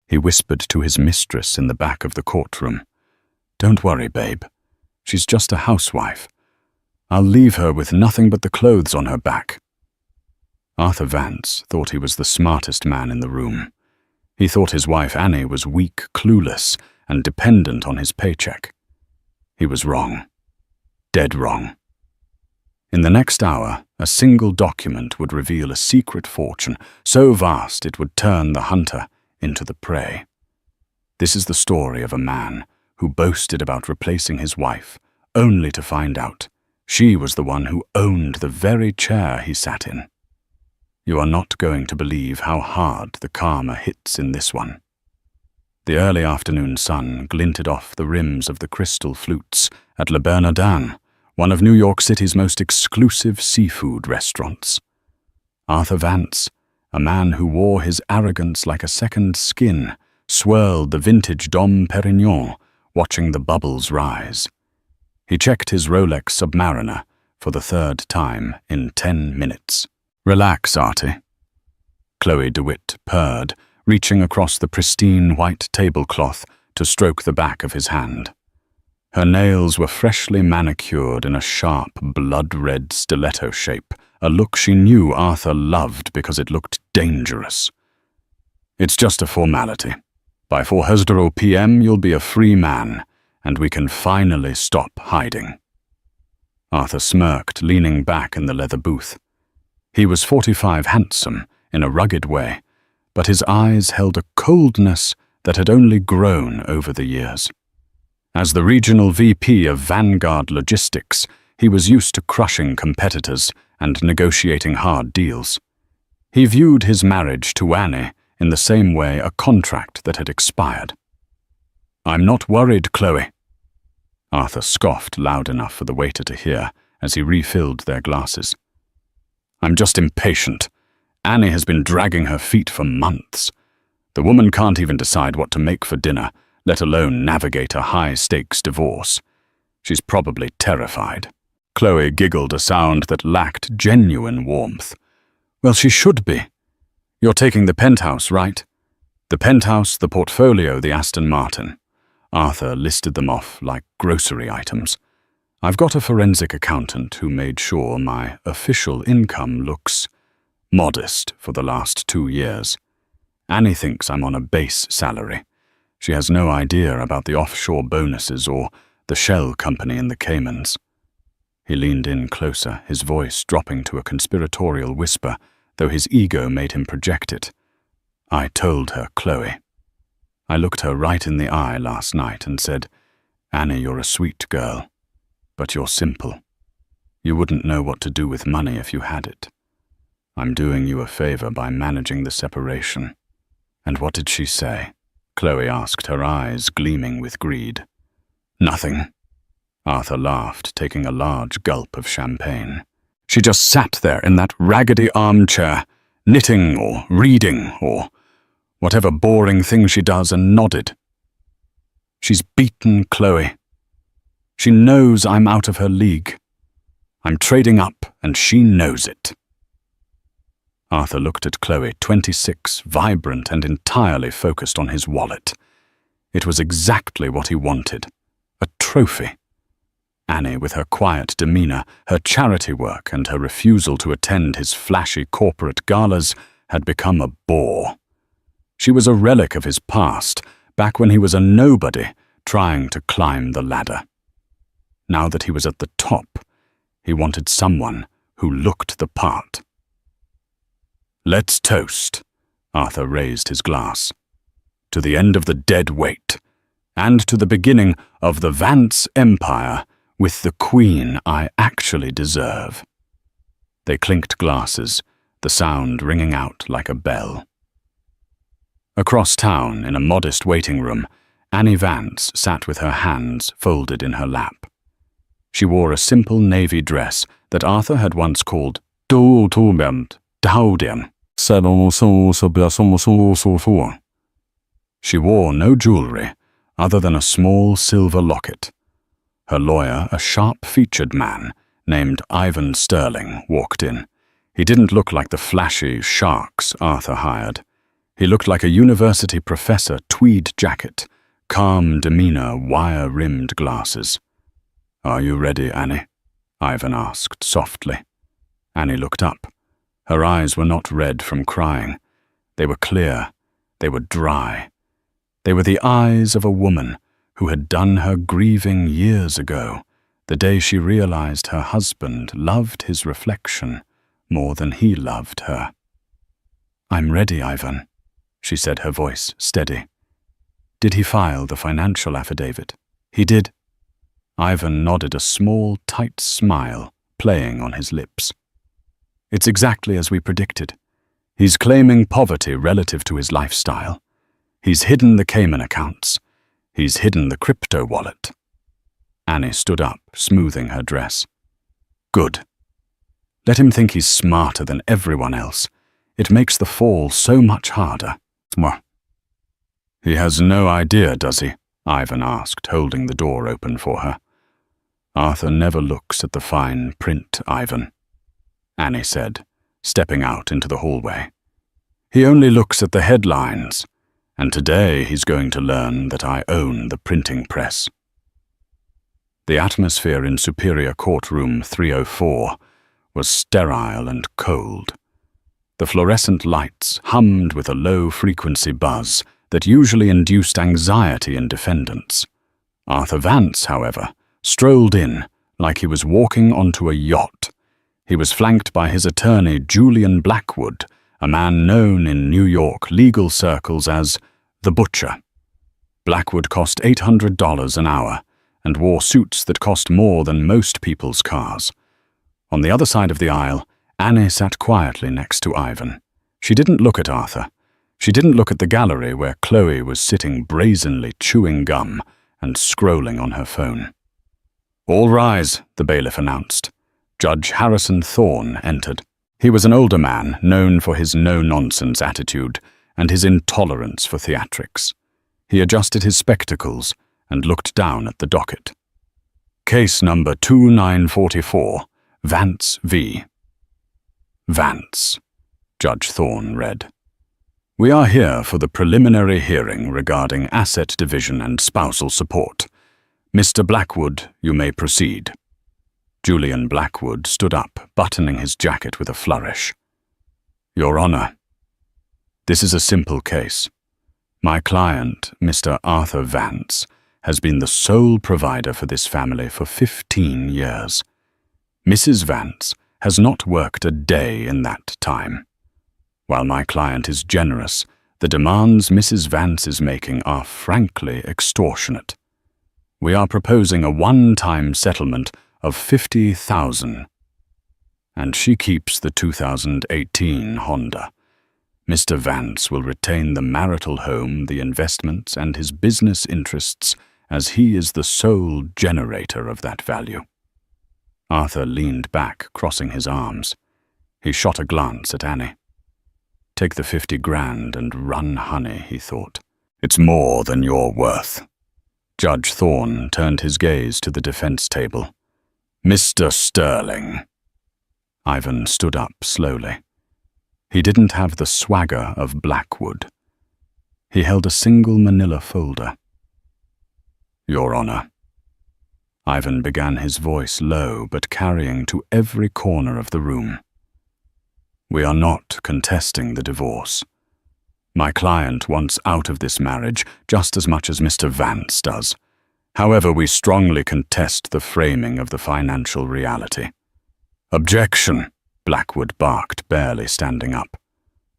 He whispered to his mistress in the back of the courtroom. "Don't worry, babe. She's just a housewife. I'll leave her with nothing but the clothes on her back." Arthur Vance thought he was the smartest man in the room. He thought his wife Annie was weak, clueless, and dependent on his paycheck. He was wrong. Dead wrong. In the next hour, a single document would reveal a secret fortune so vast it would turn the hunter into the prey. This is the story of a man who boasted about replacing his wife, only to find out she was the one who owned the very chair he sat in. You are not going to believe how hard the karma hits in this one. The early afternoon sun glinted off the rims of the crystal flutes at Le Bernardin, one of New York City's most exclusive seafood restaurants. Arthur Vance, a man who wore his arrogance like a second skin, swirled the vintage Dom Perignon, watching the bubbles rise. He checked his Rolex Submariner for the third time in 10 minutes. "Relax, Artie," Chloe DeWitt purred, reaching across the pristine white tablecloth to stroke the back of his hand. Her nails were freshly manicured in a sharp, blood-red stiletto shape, a look she knew Arthur loved because it looked dangerous. "It's just a formality. By 4:00 p.m. you'll be a free man, and we can finally stop hiding." Arthur smirked, leaning back in the leather booth. He was 45, handsome, in a rugged way, but his eyes held a coldness that had only grown over the years. As the regional VP of Vanguard Logistics, he was used to crushing competitors and negotiating hard deals. He viewed his marriage to Annie in the same way a contract that had expired. "I'm not worried, Chloe." Arthur scoffed loud enough for the waiter to hear as he refilled their glasses. "I'm just impatient. Annie has been dragging her feet for months. The woman can't even decide what to make for dinner, let alone navigate a high-stakes divorce. She's probably terrified." Chloe giggled a sound that lacked genuine warmth. "Well, she should be. You're taking the penthouse, right? The penthouse, the portfolio, the Aston Martin." Arthur listed them off like grocery items. "I've got a forensic accountant who made sure my official income looks modest for the last 2 years. Annie thinks I'm on a base salary. She has no idea about the offshore bonuses or the shell company in the Caymans." He leaned in closer, his voice dropping to a conspiratorial whisper, though his ego made him project it. "I told her, Chloe. I looked her right in the eye last night and said, 'Annie, you're a sweet girl, but you're simple. You wouldn't know what to do with money if you had it. I'm doing you a favor by managing the separation.'" "And what did she say?" Chloe asked, her eyes gleaming with greed. "Nothing." Arthur laughed, taking a large gulp of champagne. "She just sat there in that raggedy armchair, knitting or reading or whatever boring thing she does, and nodded. She's beaten Chloe. She knows I'm out of her league. I'm trading up, and she knows it." Arthur looked at Chloe, 26, vibrant and entirely focused on his wallet. It was exactly what he wanted. A trophy. Annie, with her quiet demeanor, her charity work, and her refusal to attend his flashy corporate galas, had become a bore. She was a relic of his past, back when he was a nobody trying to climb the ladder. Now that he was at the top, he wanted someone who looked the part. "Let's toast," Arthur raised his glass, "to the end of the dead weight, and to the beginning of the Vance Empire with the queen I actually deserve." They clinked glasses, the sound ringing out like a bell. Across town, in a modest waiting room, Annie Vance sat with her hands folded in her lap. She wore a simple navy dress that Arthur had once called Daudien. She wore no jewelry other than a small silver locket. Her lawyer, a sharp-featured man named Ivan Sterling, walked in. He didn't look like the flashy sharks Arthur hired. He looked like a university professor, tweed jacket, calm demeanor, wire-rimmed glasses. "Are you ready, Annie?" Ivan asked softly. Annie looked up. Her eyes were not red from crying. They were clear. They were dry. They were the eyes of a woman who had done her grieving years ago, the day she realized her husband loved his reflection more than he loved her. "I'm ready, Ivan," she said, her voice steady. "Did he file the financial affidavit?" "He did." Ivan nodded, a small, tight smile playing on his lips. "It's exactly as we predicted. He's claiming poverty relative to his lifestyle. He's hidden the Cayman accounts. He's hidden the crypto wallet." Annie stood up, smoothing her dress. "Good. Let him think he's smarter than everyone else. It makes the fall so much harder." "He has no idea, does he?" Ivan asked, holding the door open for her. "Arthur never looks at the fine print, Ivan," Annie said, stepping out into the hallway. "He only looks at the headlines, and today he's going to learn that I own the printing press." The atmosphere in Superior Courtroom 304 was sterile and cold. The fluorescent lights hummed with a low-frequency buzz that usually induced anxiety in defendants. Arthur Vance, however, strolled in like he was walking onto a yacht. He was flanked by his attorney, Julian Blackwood, a man known in New York legal circles as the Butcher. Blackwood cost $800 an hour and wore suits that cost more than most people's cars. On the other side of the aisle, Annie sat quietly next to Ivan. She didn't look at Arthur. She didn't look at the gallery where Chloe was sitting brazenly chewing gum and scrolling on her phone. "All rise," the bailiff announced. Judge Harrison Thorne entered. He was an older man known for his no-nonsense attitude and his intolerance for theatrics. He adjusted his spectacles and looked down at the docket. "Case number 2944, Vance v. Vance," Judge Thorne read. "We are here for the preliminary hearing regarding asset division and spousal support. Mr. Blackwood, you may proceed." Julian Blackwood stood up, buttoning his jacket with a flourish. "Your Honor, this is a simple case. My client, Mr. Arthur Vance, has been the sole provider for this family for 15 years. Mrs. Vance has not worked a day in that time. While my client is generous, the demands Mrs. Vance is making are frankly extortionate. We are proposing a one-time settlement of $50,000. And she keeps the 2018 Honda. Mr. Vance will retain the marital home, the investments, and his business interests, as he is the sole generator of that value." Arthur leaned back, crossing his arms. He shot a glance at Annie. "Take the 50 grand and run, honey," he thought. "It's more than you're worth." Judge Thorne turned his gaze to the defense table. "Mr. Sterling." Ivan stood up slowly. He didn't have the swagger of Blackwood. He held a single manila folder. "Your Honor." Ivan began, his voice low but carrying to every corner of the room. "We are not contesting the divorce. My client wants out of this marriage just as much as Mr. Vance does. However, we strongly contest the framing of the financial reality." "Objection," Blackwood barked, barely standing up.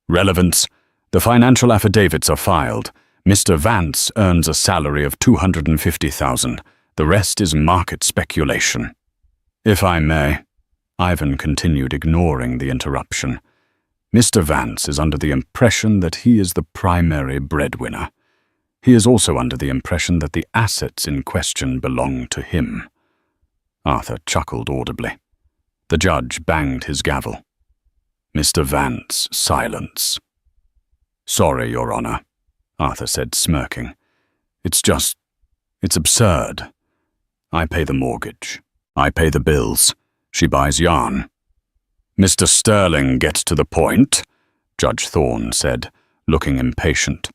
"Relevance. The financial affidavits are filed. Mr. Vance earns a salary of $250,000. The rest is market speculation." "If I may," Ivan continued, ignoring the interruption. "Mr. Vance is under the impression that he is the primary breadwinner. He is also under the impression that the assets in question belong to him." Arthur chuckled audibly. The judge banged his gavel. "Mr. Vance, silence." "Sorry, Your Honor," Arthur said, smirking. It's absurd. I pay the mortgage. I pay the bills. She buys yarn." "Mr. Sterling, get to the point," Judge Thorne said, looking impatient.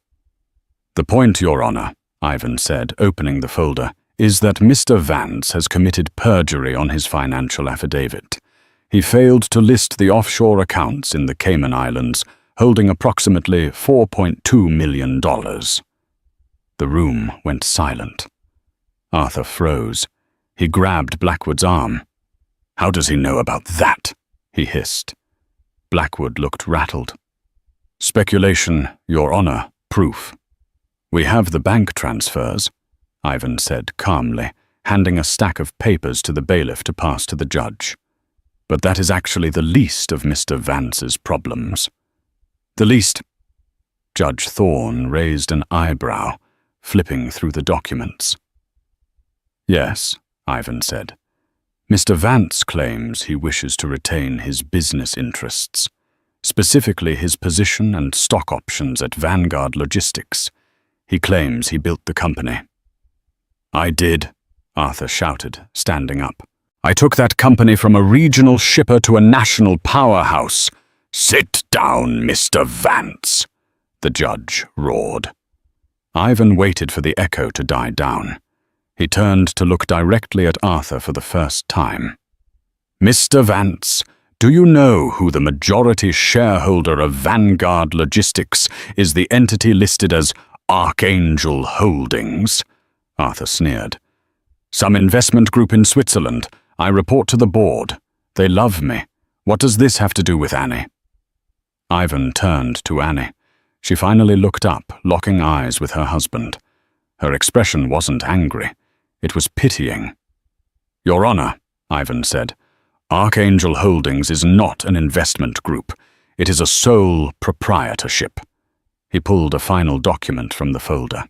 "The point, Your Honor," Ivan said, opening the folder, "is that Mr. Vance has committed perjury on his financial affidavit. He failed to list the offshore accounts in the Cayman Islands, holding approximately $4.2 million. The room went silent. Arthur froze. He grabbed Blackwood's arm. "How does he know about that?" he hissed. Blackwood looked rattled. "Speculation, Your Honor, proof. We have the bank transfers," Ivan said calmly, handing a stack of papers to the bailiff to pass to the judge. "But that is actually the least of Mr. Vance's problems." "The least?" Judge Thorne raised an eyebrow, flipping through the documents. "Yes," Ivan said. "Mr. Vance claims he wishes to retain his business interests, specifically his position and stock options at Vanguard Logistics. He claims he built the company." "I did," Arthur shouted, standing up. "I took that company from a regional shipper to a national powerhouse." "Sit down, Mr. Vance," the judge roared. Ivan waited for the echo to die down. He turned to look directly at Arthur for the first time. "Mr. Vance, do you know who the majority shareholder of Vanguard Logistics is, the entity listed as Archangel Holdings?" Arthur sneered. "Some investment group in Switzerland. I report to the board. They love me. What does this have to do with Annie?" Ivan turned to Annie. She finally looked up, locking eyes with her husband. Her expression wasn't angry. It was pitying. "Your Honor," Ivan said, "Archangel Holdings is not an investment group. It is a sole proprietorship." He pulled a final document from the folder.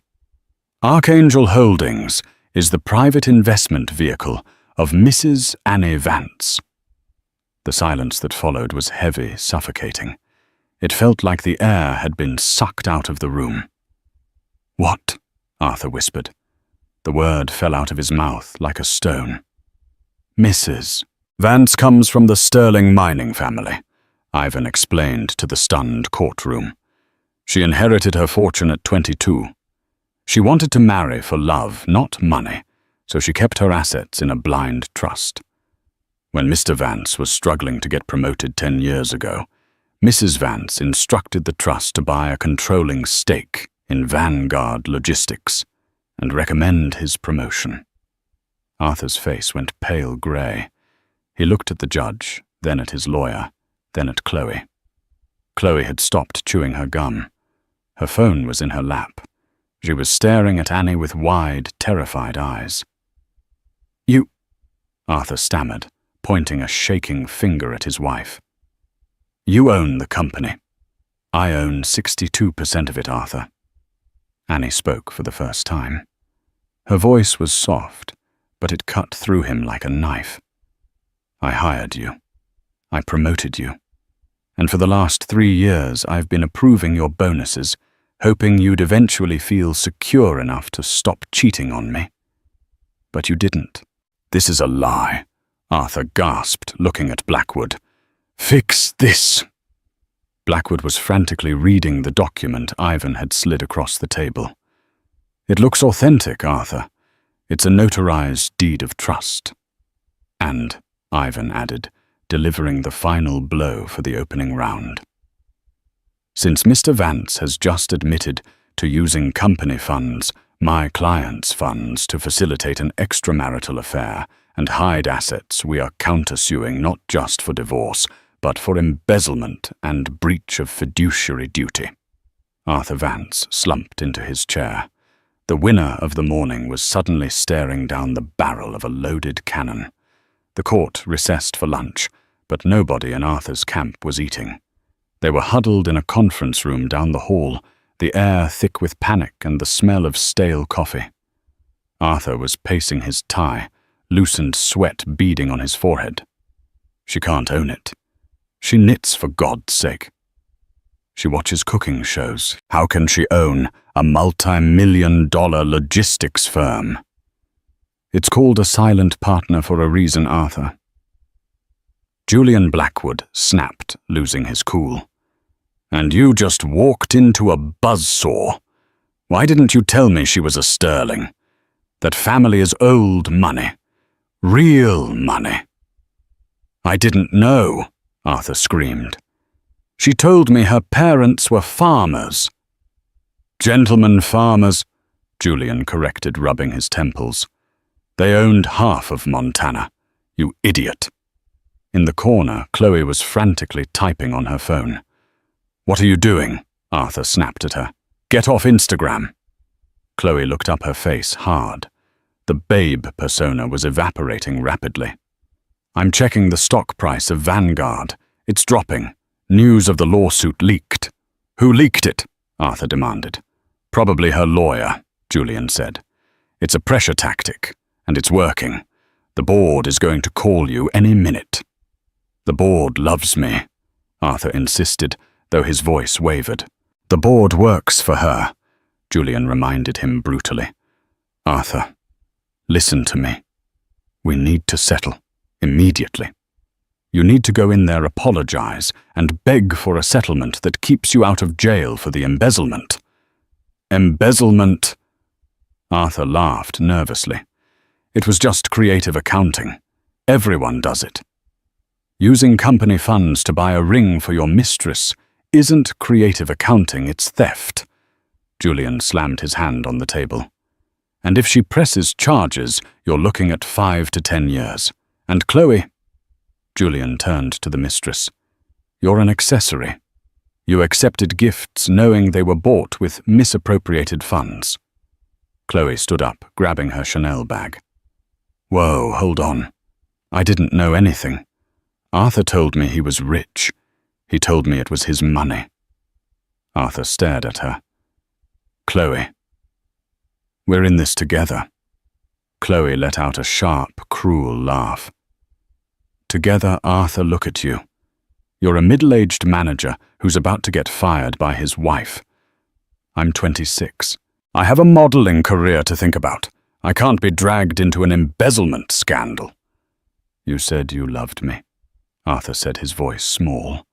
"Archangel Holdings is the private investment vehicle of Mrs. Annie Vance." The silence that followed was heavy, suffocating. It felt like the air had been sucked out of the room. "What?" Arthur whispered. The word fell out of his mouth like a stone. "Mrs. Vance comes from the Sterling mining family," Ivan explained to the stunned courtroom. "She inherited her fortune at 22. She wanted to marry for love, not money, so she kept her assets in a blind trust. When Mr. Vance was struggling to get promoted 10 years ago, Mrs. Vance instructed the trust to buy a controlling stake in Vanguard Logistics and recommend his promotion." Arthur's face went pale grey. He looked at the judge, then at his lawyer, then at Chloe. Chloe had stopped chewing her gum. Her phone was in her lap. She was staring at Annie with wide, terrified eyes. "You," Arthur stammered, pointing a shaking finger at his wife. "You own the company. I own 62% of it, Arthur." Annie spoke for the first time. Her voice was soft, but it cut through him like a knife. "I hired you. I promoted you. And for the last 3 years I've been approving your bonuses, hoping you'd eventually feel secure enough to stop cheating on me. But you didn't." "This is a lie," Arthur gasped, looking at Blackwood. "Fix this." Blackwood was frantically reading the document Ivan had slid across the table. "It looks authentic, Arthur. It's a notarized deed of trust." "And," Ivan added, delivering the final blow for the opening round, "since Mr. Vance has just admitted to using company funds, my client's funds, to facilitate an extramarital affair and hide assets, we are countersuing not just for divorce, but for embezzlement and breach of fiduciary duty." Arthur Vance slumped into his chair. The winner of the morning was suddenly staring down the barrel of a loaded cannon. The court recessed for lunch, but nobody in Arthur's camp was eating. They were huddled in a conference room down the hall, the air thick with panic and the smell of stale coffee. Arthur was pacing his tie, loosened sweat beading on his forehead. "She can't own it. She knits for God's sake. She watches cooking shows. How can she own a multi-million-dollar logistics firm?" "It's called a silent partner for a reason, Arthur." Julian Blackwood snapped, losing his cool. And you just walked into a buzzsaw. Why didn't you tell me she was a sterling? That family is old money. Real money. I didn't know, Arthur screamed. She told me her parents were farmers. Gentlemen farmers, Julian corrected, rubbing his temples. They owned half of Montana, you idiot. In the corner, Chloe was frantically typing on her phone. What are you doing? Arthur snapped at her. Get off Instagram. Chloe looked up, her face hard. The babe persona was evaporating rapidly. I'm checking the stock price of Vanguard. It's dropping. News of the lawsuit leaked. Who leaked it? Arthur demanded. Probably her lawyer, Julian said. It's a pressure tactic, and it's working. The board is going to call you any minute. The board loves me, Arthur insisted, though his voice wavered. The board works for her, Julian reminded him brutally. Arthur, listen to me. We need to settle, immediately. You need to go in there, apologize, and beg for a settlement that keeps you out of jail for the embezzlement. Embezzlement? Arthur laughed nervously. It was just creative accounting. Everyone does it. Using company funds to buy a ring for your mistress isn't creative accounting, it's theft. Julian slammed his hand on the table. And if she presses charges, you're looking at 5 to 10 years. And Chloe, Julian turned to the mistress, you're an accessory. You accepted gifts knowing they were bought with misappropriated funds. Chloe stood up, grabbing her Chanel bag. Whoa, hold on. I didn't know anything. Arthur told me he was rich. He told me it was his money. Arthur stared at her. Chloe. We're in this together. Chloe let out a sharp, cruel laugh. Together, Arthur, look at you. You're a middle-aged manager who's about to get fired by his wife. I'm 26. I have a modeling career to think about. I can't be dragged into an embezzlement scandal. You said you loved me, Arthur said, his voice small.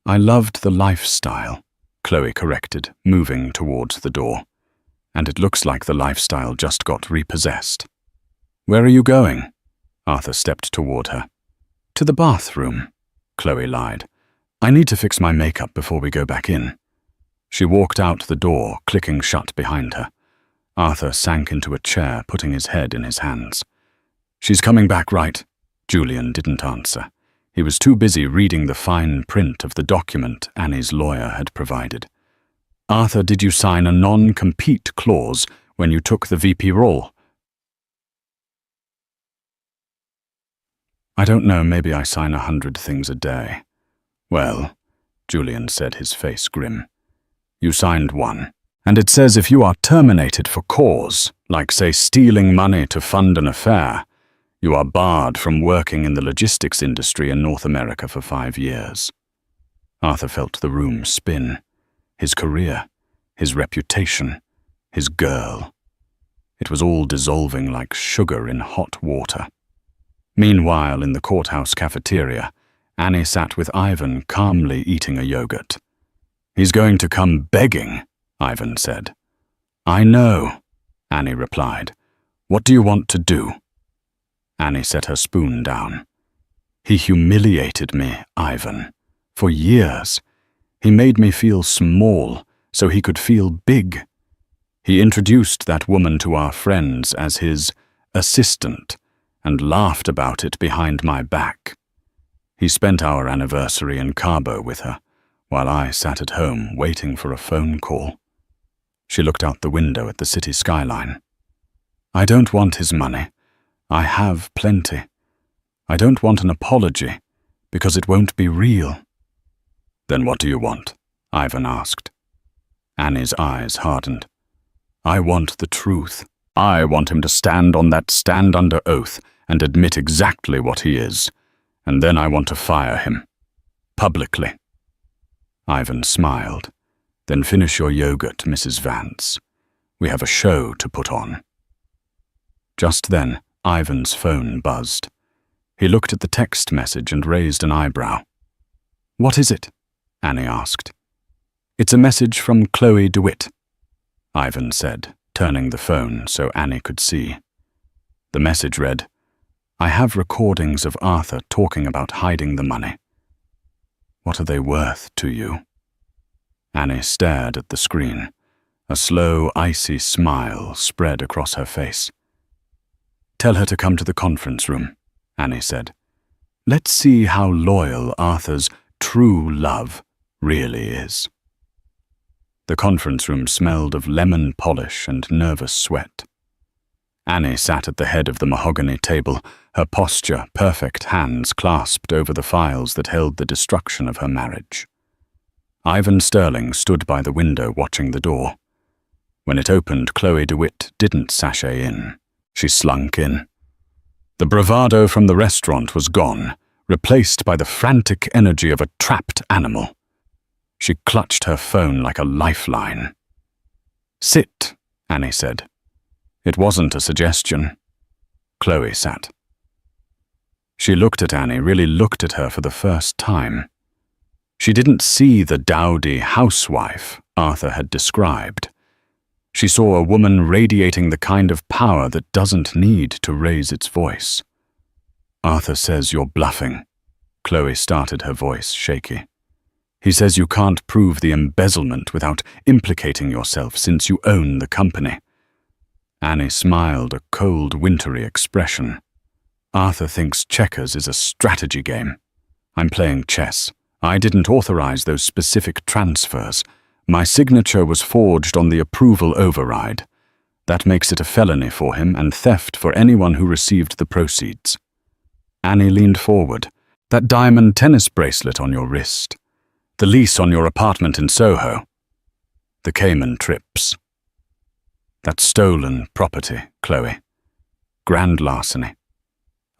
I loved the lifestyle, Chloe corrected, moving towards the door. And it looks like the lifestyle just got repossessed. Where are you going? Arthur stepped toward her. To the bathroom, Chloe lied. I need to fix my makeup before we go back in. She walked out the door, clicking shut behind her. Arthur sank into a chair, putting his head in his hands. She's coming back, right? Julian didn't answer. He was too busy reading the fine print of the document Annie's lawyer had provided. Arthur, did you sign a non-compete clause when you took the VP role? I don't know, maybe I sign 100 things a day. Well, Julian said, his face grim. You signed one, and it says if you are terminated for cause, like say stealing money to fund an affair, you are barred from working in the logistics industry in North America for 5 years. Arthur felt the room spin. His career, his reputation, his girl. It was all dissolving like sugar in hot water. Meanwhile, in the courthouse cafeteria, Annie sat with Ivan calmly eating a yogurt. He's going to come begging, Ivan said. I know, Annie replied. What do you want to do? Annie set her spoon down. He humiliated me, Ivan, for years. He made me feel small so he could feel big. He introduced that woman to our friends as his assistant and laughed about it behind my back. He spent our anniversary in Cabo with her, while I sat at home waiting for a phone call. She looked out the window at the city skyline. I don't want his money. I have plenty. I don't want an apology, because it won't be real. Then what do you want? Ivan asked. Annie's eyes hardened. I want the truth. I want him to stand on that stand under oath and admit exactly what he is, and then I want to fire him. Publicly. Ivan smiled. Then finish your yogurt, Mrs. Vance. We have a show to put on. Just then, Ivan's phone buzzed. He looked at the text message and raised an eyebrow. What is it? Annie asked. It's a message from Chloe DeWitt, Ivan said, turning the phone so Annie could see. The message read, I have recordings of Arthur talking about hiding the money. What are they worth to you? Annie stared at the screen. A slow, icy smile spread across her face. Tell her to come to the conference room, Annie said. Let's see how loyal Arthur's true love really is. The conference room smelled of lemon polish and nervous sweat. Annie sat at the head of the mahogany table, her posture perfect, hands clasped over the files that held the destruction of her marriage. Ivan Sterling stood by the window watching the door. When it opened, Chloe DeWitt didn't sashay in. She slunk in. The bravado from the restaurant was gone, replaced by the frantic energy of a trapped animal. She clutched her phone like a lifeline. Sit, Annie said. It wasn't a suggestion. Chloe sat. She looked at Annie, really looked at her for the first time. She didn't see the dowdy housewife Arthur had described. She saw a woman radiating the kind of power that doesn't need to raise its voice. Arthur says you're bluffing. Chloe started, her voice shaky. He says you can't prove the embezzlement without implicating yourself since you own the company. Annie smiled, a cold, wintry expression. Arthur thinks checkers is a strategy game. I'm playing chess. I didn't authorize those specific transfers. My signature was forged on the approval override. That makes it a felony for him and theft for anyone who received the proceeds. Annie leaned forward. That diamond tennis bracelet on your wrist. The lease on your apartment in Soho. The Cayman trips. That's stolen property, Chloe. Grand larceny.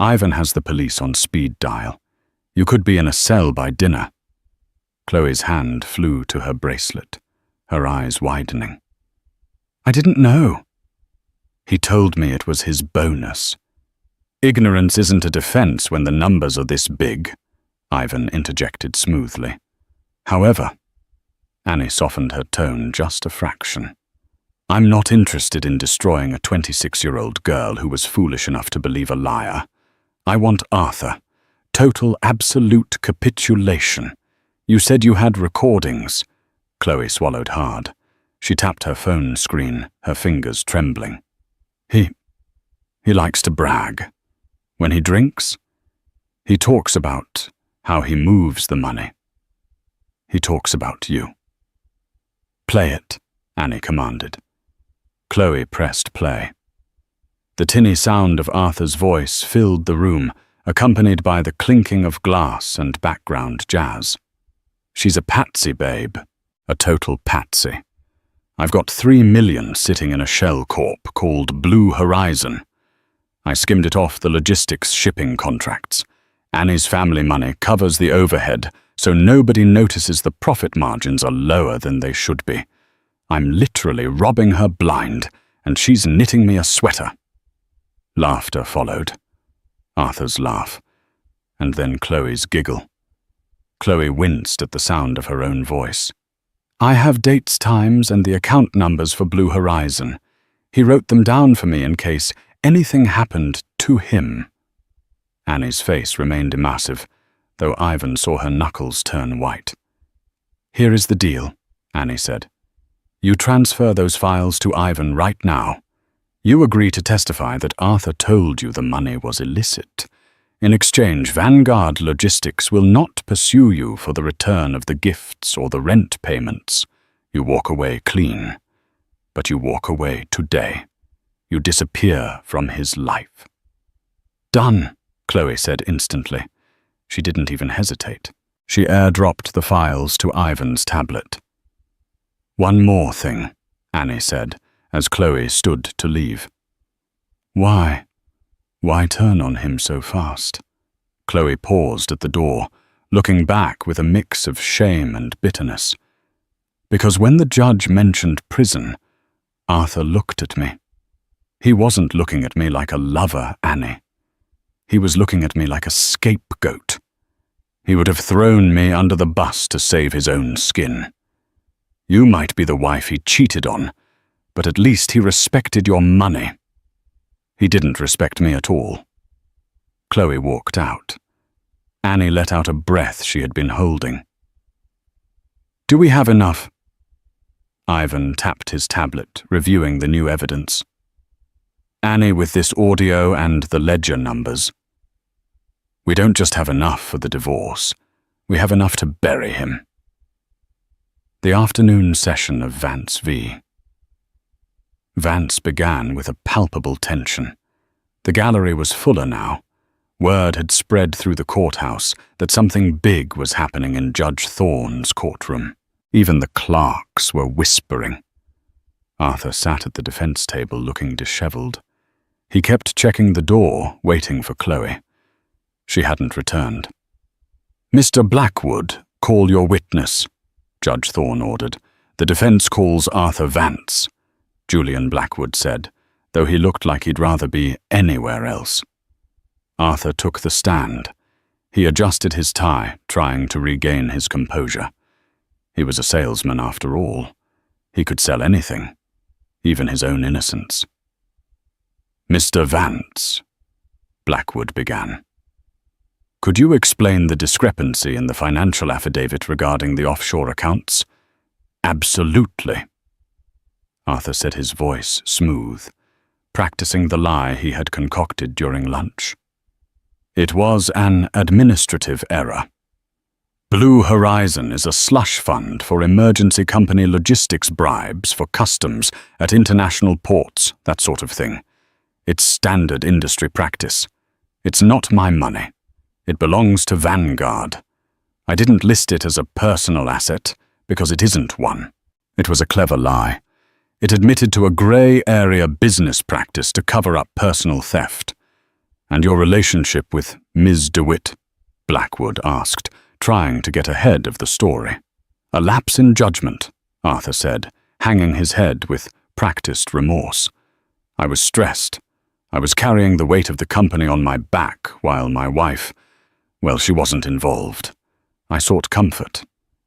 Ivan has the police on speed dial. You could be in a cell by dinner. Chloe's hand flew to her bracelet, her eyes widening. I didn't know. He told me it was his bonus. Ignorance isn't a defense when the numbers are this big, Ivan interjected smoothly. However, Annie softened her tone just a fraction. I'm not interested in destroying a 26-year-old girl who was foolish enough to believe a liar. I want Arthur. Total, absolute capitulation. You said you had recordings. Chloe swallowed hard. She tapped her phone screen, her fingers trembling. He likes to brag. When he drinks, he talks about how he moves the money. He talks about you. Play it, Annie commanded. Chloe pressed play. The tinny sound of Arthur's voice filled the room, accompanied by the clinking of glass and background jazz. She's a patsy, babe. A total patsy. I've got 3 million sitting in a shell corp called Blue Horizon. I skimmed it off the logistics shipping contracts. Annie's family money covers the overhead, so nobody notices the profit margins are lower than they should be. I'm literally robbing her blind, and she's knitting me a sweater. Laughter followed. Arthur's laugh, and then Chloe's giggle. Chloe winced at the sound of her own voice. I have dates, times, and the account numbers for Blue Horizon. He wrote them down for me in case anything happened to him. Annie's face remained impassive, though Ivan saw her knuckles turn white. Here is the deal, Annie said. You transfer those files to Ivan right now. You agree to testify that Arthur told you the money was illicit. In exchange, Vanguard Logistics will not pursue you for the return of the gifts or the rent payments. You walk away clean. But you walk away today. You disappear from his life. Done, Chloe said instantly. She didn't even hesitate. She airdropped the files to Ivan's tablet. One more thing, Annie said, as Chloe stood to leave. Why? Why turn on him so fast? Chloe paused at the door, looking back with a mix of shame and bitterness. Because when the judge mentioned prison, Arthur looked at me. He wasn't looking at me like a lover, Annie. He was looking at me like a scapegoat. He would have thrown me under the bus to save his own skin. You might be the wife he cheated on, but at least he respected your money. He didn't respect me at all. Chloe walked out. Annie let out a breath she had been holding. Do we have enough? Ivan tapped his tablet, reviewing the new evidence. Annie, with this audio and the ledger numbers. We don't just have enough for the divorce. We have enough to bury him. The afternoon session of Vance v. Vance began with a palpable tension. The gallery was fuller now. Word had spread through the courthouse that something big was happening in Judge Thorne's courtroom. Even the clerks were whispering. Arthur sat at the defense table looking disheveled. He kept checking the door, waiting for Chloe. She hadn't returned. Mr. Blackwood, call your witness, Judge Thorne ordered. The defense calls Arthur Vance, Julian Blackwood said, though he looked like he'd rather be anywhere else. Arthur took the stand. He adjusted his tie, trying to regain his composure. He was a salesman after all. He could sell anything, even his own innocence. Mr. Vance, Blackwood began. Could you explain the discrepancy in the financial affidavit regarding the offshore accounts? Absolutely. Arthur said, his voice smooth, practicing the lie he had concocted during lunch. It was an administrative error. Blue Horizon is a slush fund for emergency company logistics bribes for customs at international ports, that sort of thing. It's standard industry practice. It's not my money. It belongs to Vanguard. I didn't list it as a personal asset because it isn't one. It was a clever lie. It admitted to a grey area business practice to cover up personal theft. And your relationship with Ms. DeWitt? Blackwood asked, trying to get ahead of the story. A lapse in judgment, Arthur said, hanging his head with practiced remorse. I was stressed. I was carrying the weight of the company on my back while my wife, well, she wasn't involved. I sought comfort.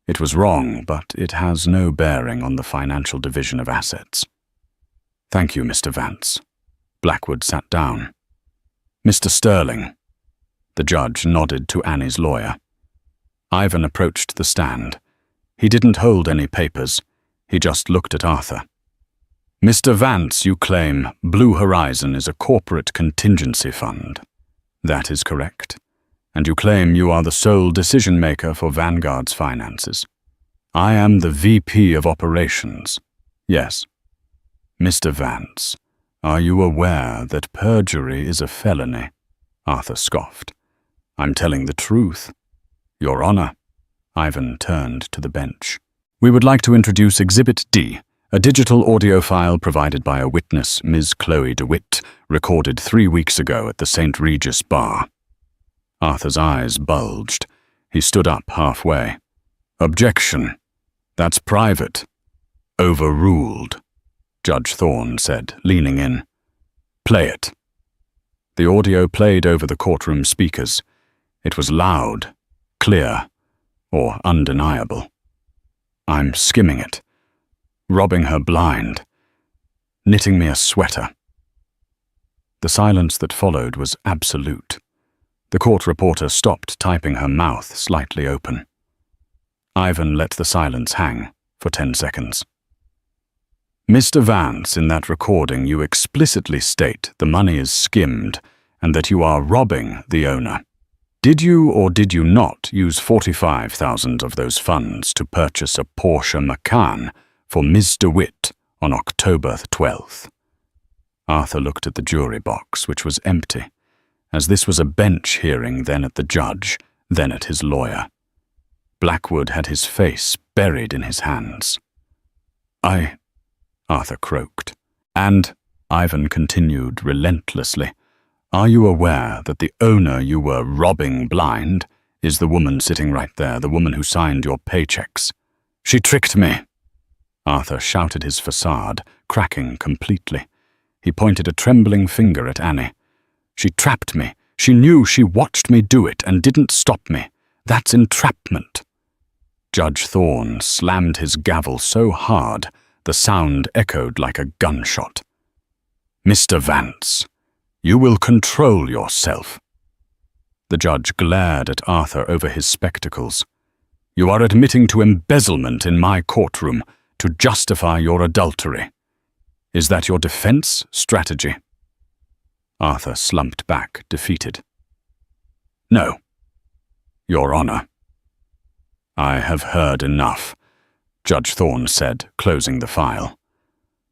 It was wrong, but it has no bearing on the financial division of assets. Thank you, Mr. Vance. Blackwood sat down. Mr. Sterling. The judge nodded to Annie's lawyer. Ivan approached the stand. He didn't hold any papers. He just looked at Arthur. Mr. Vance, you claim Blue Horizon is a corporate contingency fund. That is correct. And you claim you are the sole decision-maker for Vanguard's finances. I am the VP of Operations. Yes. Mr. Vance, are you aware that perjury is a felony? Arthur scoffed. I'm telling the truth. Your Honor. Ivan turned to the bench. We would like to introduce Exhibit D, a digital audio file provided by a witness, Ms. Chloe DeWitt, recorded 3 weeks ago at the St. Regis Bar. Arthur's eyes bulged. He stood up halfway. Objection. That's private. Overruled, Judge Thorne said, leaning in. Play it. The audio played over the courtroom speakers. It was loud, clear, or undeniable. I'm skimming it, robbing her blind, knitting me a sweater. The silence that followed was absolute. The court reporter stopped typing, her mouth slightly open. Ivan let the silence hang for 10 seconds. Mr. Vance, in that recording you explicitly state the money is skimmed and that you are robbing the owner. Did you or did you not use 45,000 of those funds to purchase a Porsche Macan for Ms. DeWitt on October 12th? Arthur looked at the jury box, which was empty, as this was a bench hearing, then at the judge, then at his lawyer. Blackwood had his face buried in his hands. Arthur croaked. And, Ivan continued relentlessly, are you aware that the owner you were robbing blind is the woman sitting right there, the woman who signed your paychecks? She tricked me. Arthur shouted his facade, cracking completely. He pointed a trembling finger at Annie. She trapped me. She knew she watched me do it and didn't stop me. That's entrapment. Judge Thorne slammed his gavel so hard the sound echoed like a gunshot. "Mr. Vance, you will control yourself." The judge glared at Arthur over his spectacles. "You are admitting to embezzlement in my courtroom to justify your adultery. Is that your defense strategy?" Arthur slumped back, defeated. "No, Your Honor." "I have heard enough," Judge Thorne said, closing the file.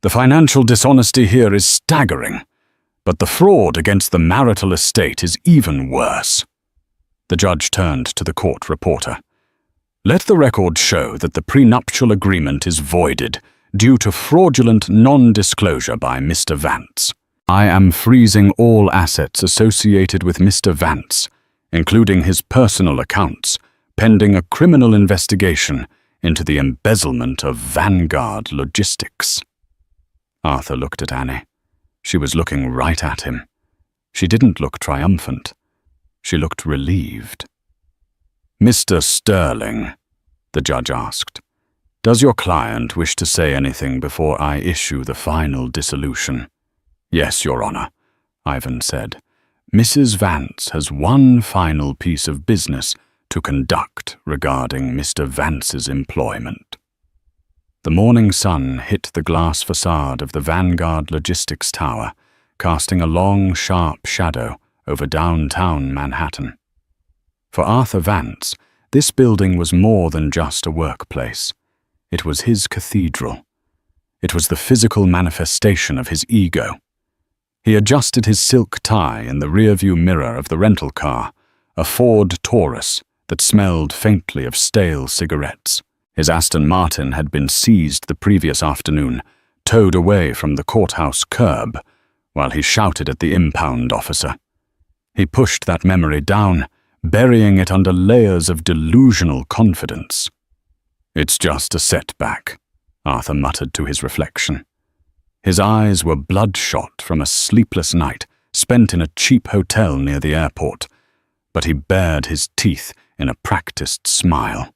"The financial dishonesty here is staggering, but the fraud against the marital estate is even worse." The judge turned to the court reporter. "Let the record show that the prenuptial agreement is voided due to fraudulent non-disclosure by Mr. Vance. I am freezing all assets associated with Mr. Vance, including his personal accounts, pending a criminal investigation into the embezzlement of Vanguard Logistics." Arthur looked at Annie. She was looking right at him. She didn't look triumphant. She looked relieved. "Mr. Sterling," the judge asked, "does your client wish to say anything before I issue the final dissolution?" "Yes, Your Honor," Ivan said. "Mrs. Vance has one final piece of business to conduct regarding Mr. Vance's employment." The morning sun hit the glass facade of the Vanguard Logistics Tower, casting a long, sharp shadow over downtown Manhattan. For Arthur Vance, this building was more than just a workplace. It was his cathedral. It was the physical manifestation of his ego. He adjusted his silk tie in the rearview mirror of the rental car, a Ford Taurus that smelled faintly of stale cigarettes. His Aston Martin had been seized the previous afternoon, towed away from the courthouse curb, while he shouted at the impound officer. He pushed that memory down, burying it under layers of delusional confidence. "It's just a setback," Arthur muttered to his reflection. His eyes were bloodshot from a sleepless night spent in a cheap hotel near the airport, but he bared his teeth in a practiced smile.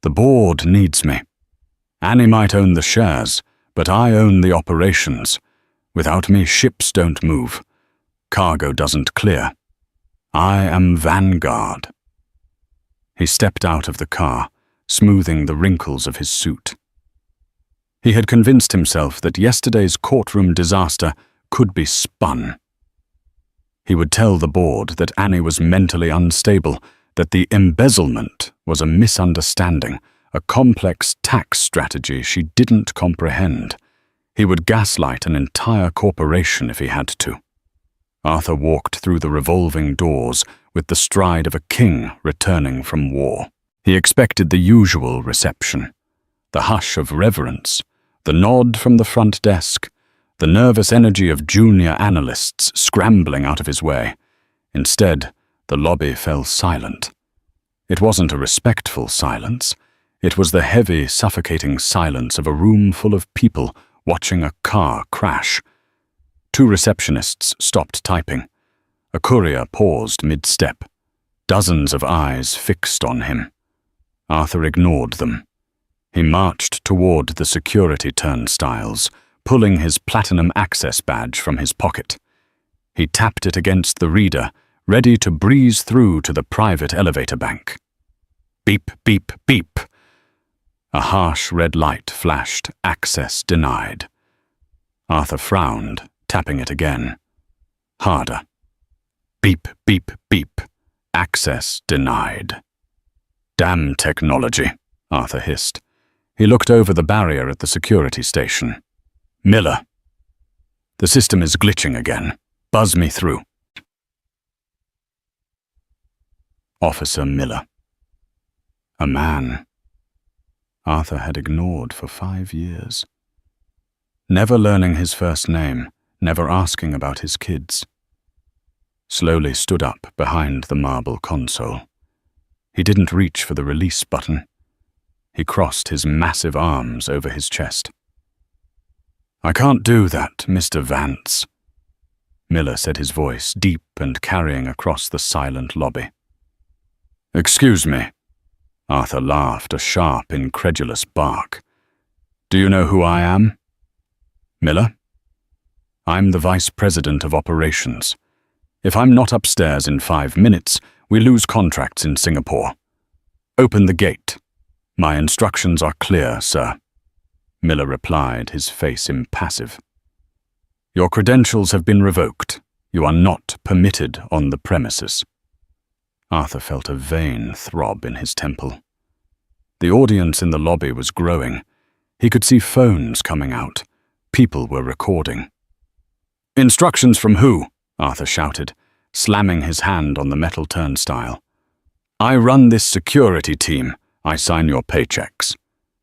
"The board needs me. Annie might own the shares, but I own the operations. Without me, ships don't move. Cargo doesn't clear. I am Vanguard." He stepped out of the car, smoothing the wrinkles of his suit. He had convinced himself that yesterday's courtroom disaster could be spun. He would tell the board that Annie was mentally unstable, that the embezzlement was a misunderstanding, a complex tax strategy she didn't comprehend. He would gaslight an entire corporation if he had to. Arthur walked through the revolving doors with the stride of a king returning from war. He expected the usual reception, the hush of reverence, the nod from the front desk, the nervous energy of junior analysts scrambling out of his way. Instead, the lobby fell silent. It wasn't a respectful silence. It was the heavy, suffocating silence of a room full of people watching a car crash. Two receptionists stopped typing. A courier paused mid-step. Dozens of eyes fixed on him. Arthur ignored them. He marched toward the security turnstiles, pulling his platinum access badge from his pocket. He tapped it against the reader, ready to breeze through to the private elevator bank. Beep, beep, beep. A harsh red light flashed, access denied. Arthur frowned, tapping it again. Harder. Beep, beep, beep. Access denied. "Damn technology," Arthur hissed. He looked over the barrier at the security station. "Miller. The system is glitching again. Buzz me through." Officer Miller. A man Arthur had ignored for 5 years. Never learning his first name, never asking about his kids. Slowly stood up behind the marble console. He didn't reach for the release button. He crossed his massive arms over his chest. "I can't do that, Mr. Vance," Miller said, his voice deep and carrying across the silent lobby. "Excuse me," Arthur laughed, a sharp, incredulous bark. Do you know who I am? Miller? I'm the Vice President of Operations. If I'm not upstairs in 5 minutes, we lose contracts in Singapore. Open the gate. My instructions are clear, sir. Miller replied, his face impassive. Your credentials have been revoked. You are not permitted on the premises. Arthur felt a vain throb in his temple. The audience in the lobby was growing. He could see phones coming out. People were recording. Instructions from who? Arthur shouted, slamming his hand on the metal turnstile. I run this security team. I sign your paychecks.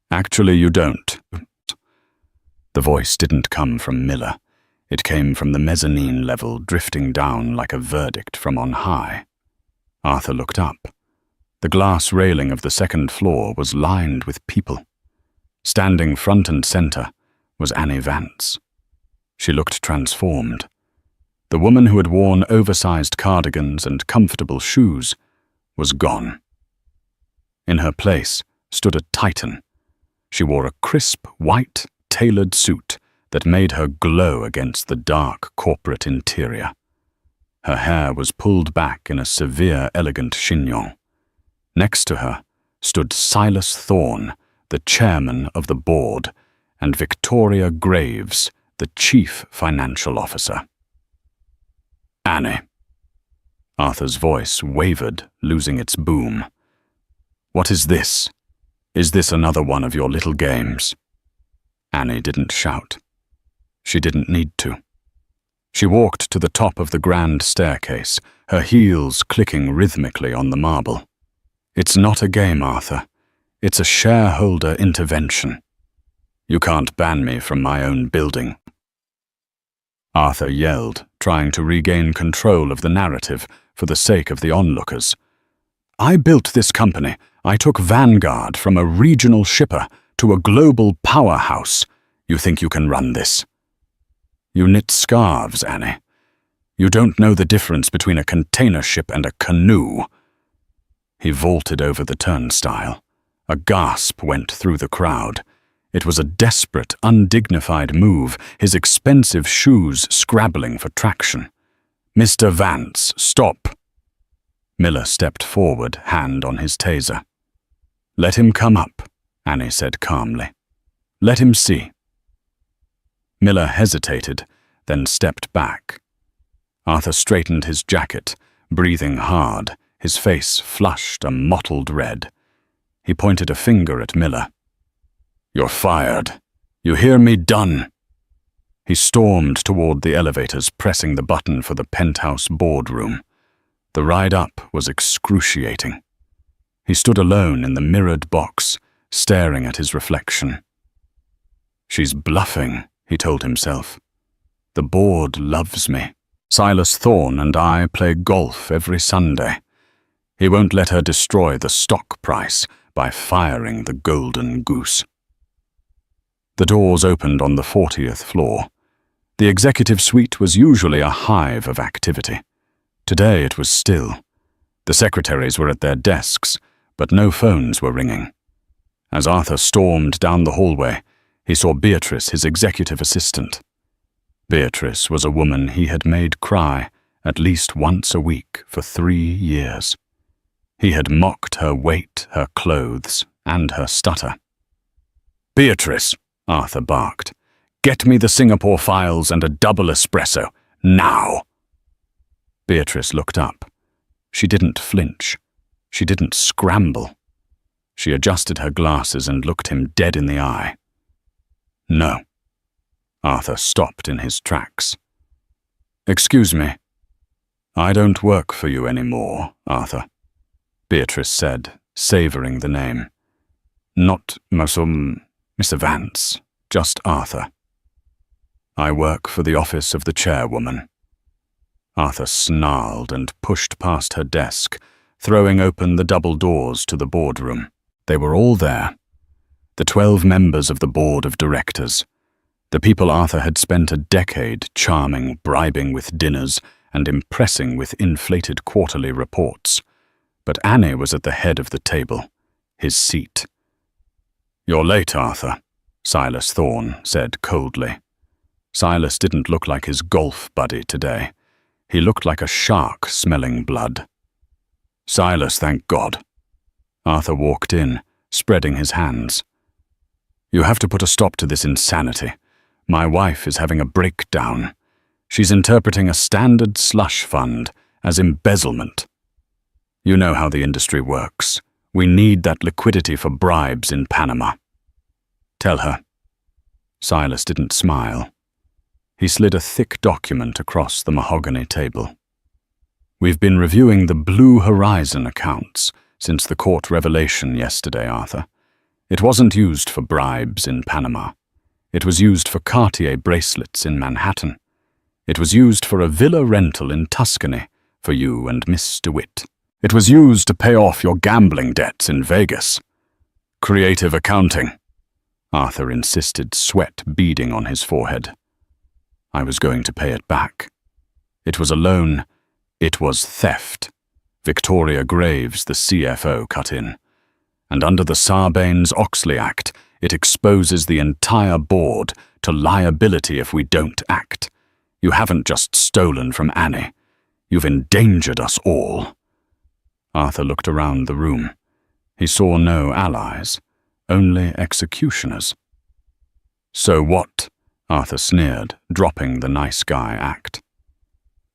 Actually, you don't. The voice didn't come from Miller. It came from the mezzanine level, drifting down like a verdict from on high. Arthur looked up. The glass railing of the second floor was lined with people. Standing front and center was Annie Vance. She looked transformed. The woman who had worn oversized cardigans and comfortable shoes was gone. In her place stood a titan. She wore a crisp, white, tailored suit that made her glow against the dark corporate interior. Her hair was pulled back in a severe, elegant chignon. Next to her stood Silas Thorne, the chairman of the board, and Victoria Graves, the chief financial officer. Annie. Arthur's voice wavered, losing its boom. What is this? Is this another one of your little games? Annie didn't shout. She didn't need to. She walked to the top of the grand staircase, her heels clicking rhythmically on the marble. It's not a game, Arthur. It's a shareholder intervention. You can't ban me from my own building. Arthur yelled, trying to regain control of the narrative for the sake of the onlookers. I built this company. I took Vanguard from a regional shipper to a global powerhouse. You think you can run this? You knit scarves, Annie. You don't know the difference between a container ship and a canoe. He vaulted over the turnstile. A gasp went through the crowd. It was a desperate, undignified move, his expensive shoes scrabbling for traction. Mr. Vance, stop! Miller stepped forward, hand on his taser. Let him come up, Annie said calmly. Let him see. Miller hesitated, then stepped back. Arthur straightened his jacket, breathing hard, his face flushed a mottled red. He pointed a finger at Miller. You're fired. You hear me? Done. He stormed toward the elevators, pressing the button for the penthouse boardroom. The ride up was excruciating. He stood alone in the mirrored box, staring at his reflection. She's bluffing, he told himself. The board loves me. Silas Thorne and I play golf every Sunday. He won't let her destroy the stock price by firing the golden goose. The doors opened on the 40th floor. The executive suite was usually a hive of activity. Today it was still. The secretaries were at their desks, but no phones were ringing. As Arthur stormed down the hallway, he saw Beatrice, his executive assistant. Beatrice was a woman he had made cry at least once a week for 3 years. He had mocked her weight, her clothes, and her stutter. Beatrice, Arthur barked, get me the Singapore files and a double espresso, now! Beatrice looked up. She didn't flinch. She didn't scramble. She adjusted her glasses and looked him dead in the eye. No. Arthur stopped in his tracks. Excuse me. I don't work for you anymore, Arthur, Beatrice said, savoring the name. Not Mr. Vance, just Arthur. I work for the office of the chairwoman. Arthur snarled and pushed past her desk, throwing open the double doors to the boardroom. They were all there. The 12 members of the board of directors. The people Arthur had spent a decade charming, bribing with dinners, and impressing with inflated quarterly reports. But Annie was at the head of the table, his seat. "You're late, Arthur," Silas Thorne said coldly. Silas didn't look like his golf buddy today. He looked like a shark smelling blood. "Silas, thank God." Arthur walked in, spreading his hands. "You have to put a stop to this insanity. My wife is having a breakdown. She's interpreting a standard slush fund as embezzlement. You know how the industry works. We need that liquidity for bribes in Panama. Tell her." Silas didn't smile. He slid a thick document across the mahogany table. "We've been reviewing the Blue Horizon accounts since the court revelation yesterday, Arthur. It wasn't used for bribes in Panama. It was used for Cartier bracelets in Manhattan. It was used for a villa rental in Tuscany for you and Miss DeWitt. It was used to pay off your gambling debts in Vegas. Creative accounting," Arthur insisted, sweat beading on his forehead. "I was going to pay it back. It was a loan. It was theft." Victoria Graves, the CFO, cut in. "And under the Sarbanes-Oxley Act, it exposes the entire board to liability if we don't act. You haven't just stolen from Annie. You've endangered us all." Arthur looked around the room. He saw no allies, only executioners. "So what?" Arthur sneered, dropping the nice guy act.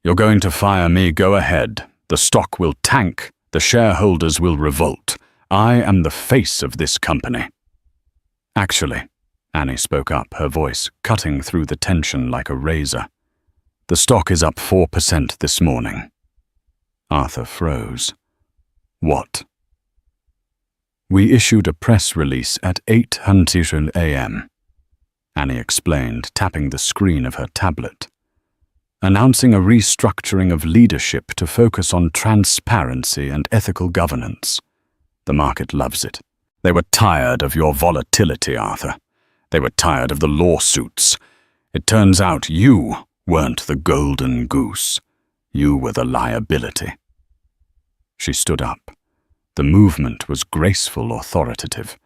"You're going to fire me, go ahead. The stock will tank, the shareholders will revolt. I am the face of this company." "Actually," Annie spoke up, her voice cutting through the tension like a razor, "the stock is up 4% this morning." Arthur froze. "What?" "We issued a press release at 8:00 a.m., Annie explained, tapping the screen of her tablet, "announcing a restructuring of leadership to focus on transparency and ethical governance. The market loves it. They were tired of your volatility, Arthur. They were tired of the lawsuits. It turns out you weren't the golden goose. You were the liability." She stood up. The movement was graceful, authoritative.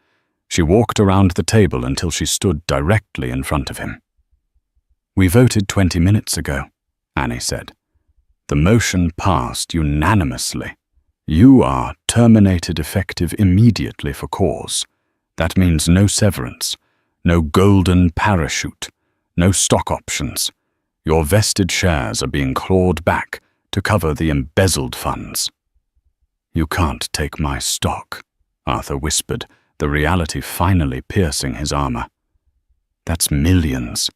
She walked around the table until she stood directly in front of him. "We voted 20 minutes ago," Annie said. "The motion passed unanimously. You are terminated effective immediately for cause. That means no severance, no golden parachute, no stock options. Your vested shares are being clawed back to cover the embezzled funds." "You can't take my stock," Arthur whispered, the reality finally piercing his armor. "That's millions."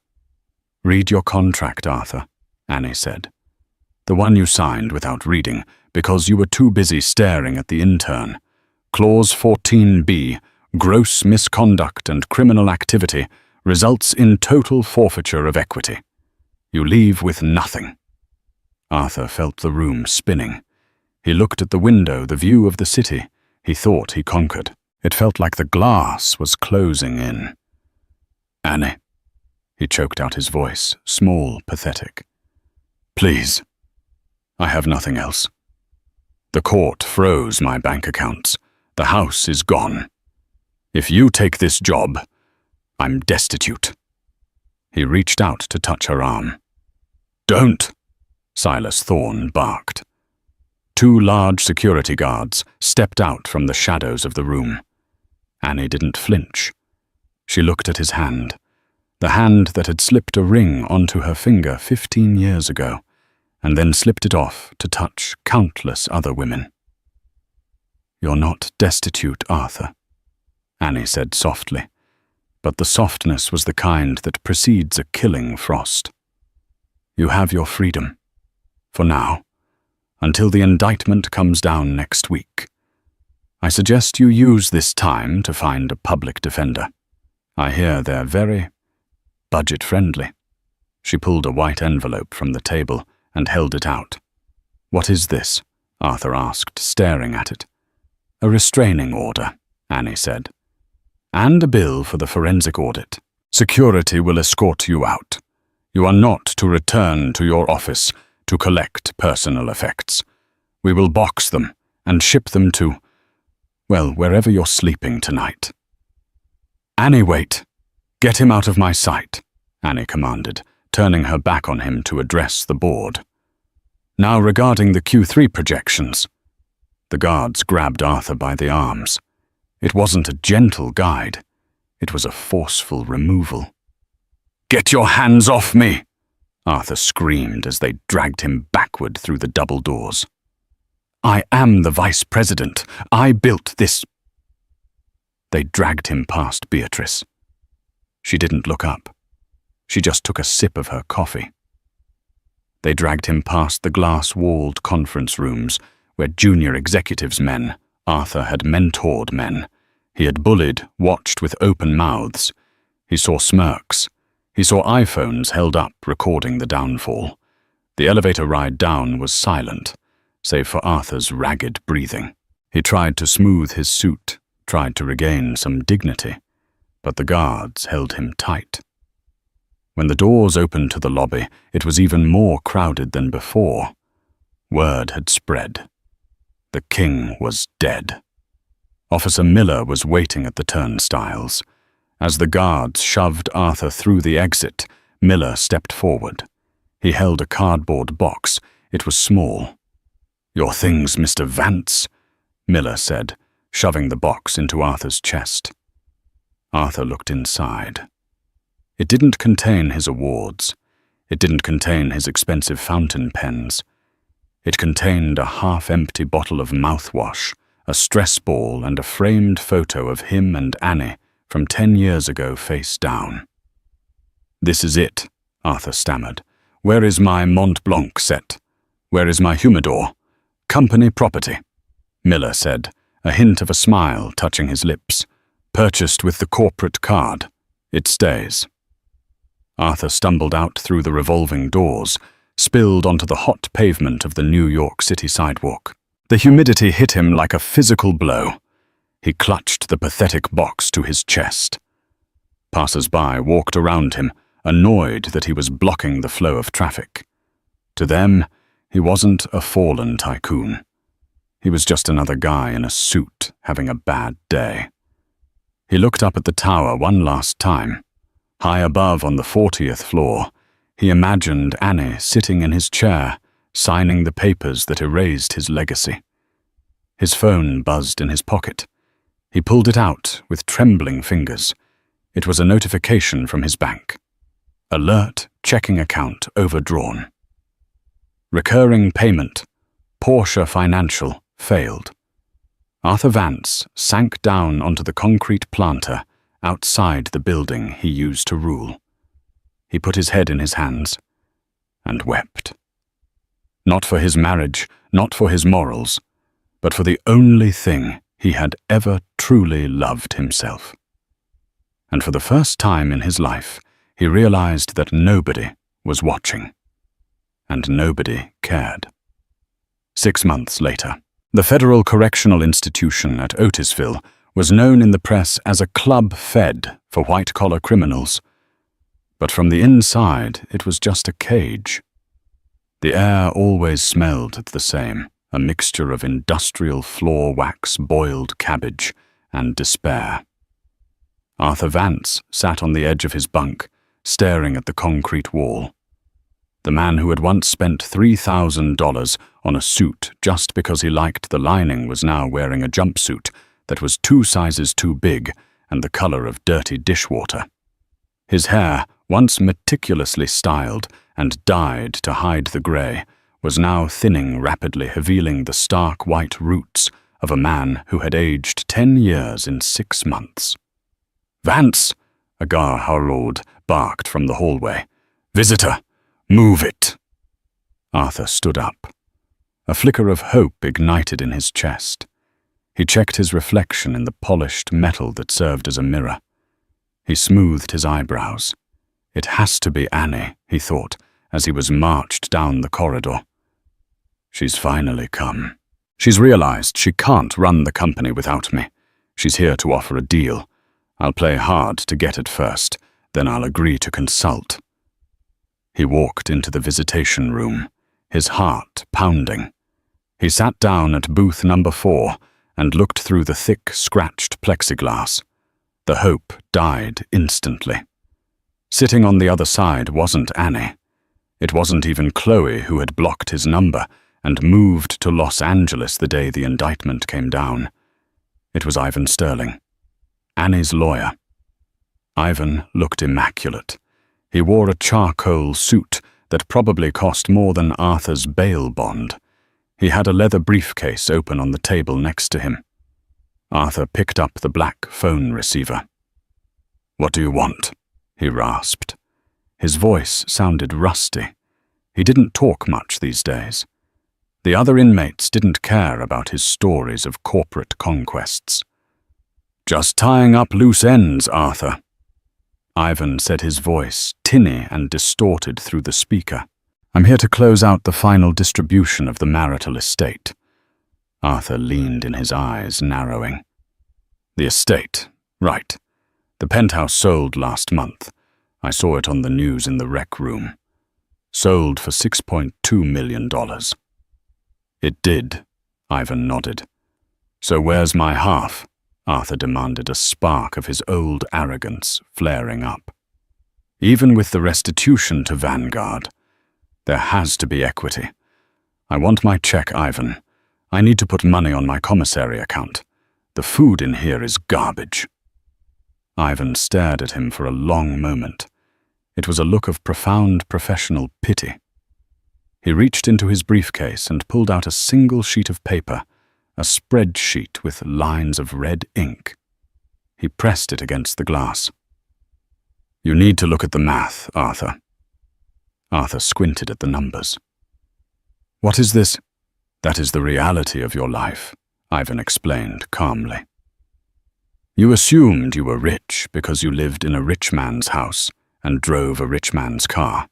"Read your contract, Arthur," Annie said. "The one you signed without reading, because you were too busy staring at the intern. Clause 14B, gross misconduct and criminal activity, results in total forfeiture of equity. You leave with nothing." Arthur felt the room spinning. He looked at the window, the view of the city. He thought he conquered. It felt like the glass was closing in. "Annie," he choked out his voice, small, pathetic. "Please. I have nothing else. The court froze my bank accounts. The house is gone. If you take this job, I'm destitute." He reached out to touch her arm. "Don't," Silas Thorne barked. 2 large security guards stepped out from the shadows of the room. Annie didn't flinch. She looked at his hand, the hand that had slipped a ring onto her finger 15 years ago, and then slipped it off to touch countless other women. "You're not destitute, Arthur," Annie said softly, but the softness was the kind that precedes a killing frost. "You have your freedom. For now. Until the indictment comes down next week. I suggest you use this time to find a public defender. I hear they're very budget-friendly." She pulled a white envelope from the table and held it out. "What is this?" Arthur asked, staring at it. "A restraining order," Annie said. "And a bill for the forensic audit. Security will escort you out. You are not to return to your office to collect personal effects. We will box them and ship them to Well, wherever you're sleeping tonight." "Annie, wait! Get him out of my sight," Annie commanded, turning her back on him to address the board. "Now regarding the Q3 projections." The guards grabbed Arthur by the arms. It wasn't a gentle guide. It was a forceful removal. "Get your hands off me!" Arthur screamed as they dragged him backward through the double doors. "I am the vice president. I built this." They dragged him past Beatrice. She didn't look up. She just took a sip of her coffee. They dragged him past the glass-walled conference rooms where junior executives men, Arthur had mentored men. He had bullied, watched with open mouths. He saw smirks. He saw iPhones held up recording the downfall. The elevator ride down was silent, save for Arthur's ragged breathing. He tried to smooth his suit, tried to regain some dignity, but the guards held him tight. When the doors opened to the lobby, it was even more crowded than before. Word had spread. The king was dead. Officer Miller was waiting at the turnstiles. As the guards shoved Arthur through the exit, Miller stepped forward. He held a cardboard box. It was small. "Your things, Mr. Vance," Miller said, shoving the box into Arthur's chest. Arthur looked inside. It didn't contain his awards. It didn't contain his expensive fountain pens. It contained a half-empty bottle of mouthwash, a stress ball, and a framed photo of him and Annie from 10 years ago face down. "This is it," Arthur stammered. "Where is my Mont Blanc set? Where is my humidor? Company property," Miller said, a hint of a smile touching his lips. "Purchased with the corporate card. It stays." Arthur stumbled out through the revolving doors, spilled onto the hot pavement of the New York City sidewalk. The humidity hit him like a physical blow. He clutched the pathetic box to his chest. Passers-by walked around him, annoyed that he was blocking the flow of traffic. To them, he wasn't a fallen tycoon. He was just another guy in a suit having a bad day. He looked up at the tower one last time. High above on the 40th floor, he imagined Annie sitting in his chair, signing the papers that erased his legacy. His phone buzzed in his pocket. He pulled it out with trembling fingers. It was a notification from his bank. Alert, checking account overdrawn. Recurring payment. Porsche Financial failed. Arthur Vance sank down onto the concrete planter outside the building he used to rule. He put his head in his hands and wept. Not for his marriage, not for his morals, but for the only thing he had ever truly loved himself. And for the first time in his life, he realized that nobody was watching, and nobody cared. 6 months later, the Federal Correctional Institution at Otisville was known in the press as a club fed for white-collar criminals. But from the inside, it was just a cage. The air always smelled the same, a mixture of industrial floor wax, boiled cabbage, and despair. Arthur Vance sat on the edge of his bunk, staring at the concrete wall. The man who had once spent $3,000 on a suit just because he liked the lining was now wearing a jumpsuit that was 2 sizes too big and the color of dirty dishwater. His hair, once meticulously styled and dyed to hide the gray, was now thinning rapidly, revealing the stark white roots of a man who had aged 10 years in 6 months. "Vance!" Agar Harrold barked from the hallway. "Visitor! Move it!" Arthur stood up. A flicker of hope ignited in his chest. He checked his reflection in the polished metal that served as a mirror. He smoothed his eyebrows. It has to be Annie, he thought, as he was marched down the corridor. She's finally come. She's realized she can't run the company without me. She's here to offer a deal. I'll play hard to get it first, then I'll agree to consult. He walked into the visitation room, his heart pounding. He sat down at booth number 4 and looked through the thick, scratched plexiglass. The hope died instantly. Sitting on the other side wasn't Annie. It wasn't even Chloe, who had blocked his number and moved to Los Angeles the day the indictment came down. It was Ivan Sterling, Annie's lawyer. Ivan looked immaculate. He wore a charcoal suit that probably cost more than Arthur's bail bond. He had a leather briefcase open on the table next to him. Arthur picked up the black phone receiver. "What do you want?" he rasped. His voice sounded rusty. He didn't talk much these days. The other inmates didn't care about his stories of corporate conquests. "Just tying up loose ends, Arthur." Ivan said, his voice tinny and distorted through the speaker. "I'm here to close out the final distribution of the marital estate." Arthur leaned in, his eyes narrowing. "The estate, right. The penthouse sold last month. I saw it on the news in the rec room. Sold for $6.2 million. "It did," Ivan nodded. "So where's my half?" Arthur demanded, a spark of his old arrogance flaring up. "Even with the restitution to Vanguard, there has to be equity. I want my check, Ivan. I need to put money on my commissary account. The food in here is garbage." Ivan stared at him for a long moment. It was a look of profound professional pity. He reached into his briefcase and pulled out a single sheet of paper, a spreadsheet with lines of red ink. He pressed it against the glass. "You need to look at the math, Arthur." Arthur squinted at the numbers. "What is this?" "That is the reality of your life," Ivan explained calmly. "You assumed you were rich because you lived in a rich man's house and drove a rich man's car.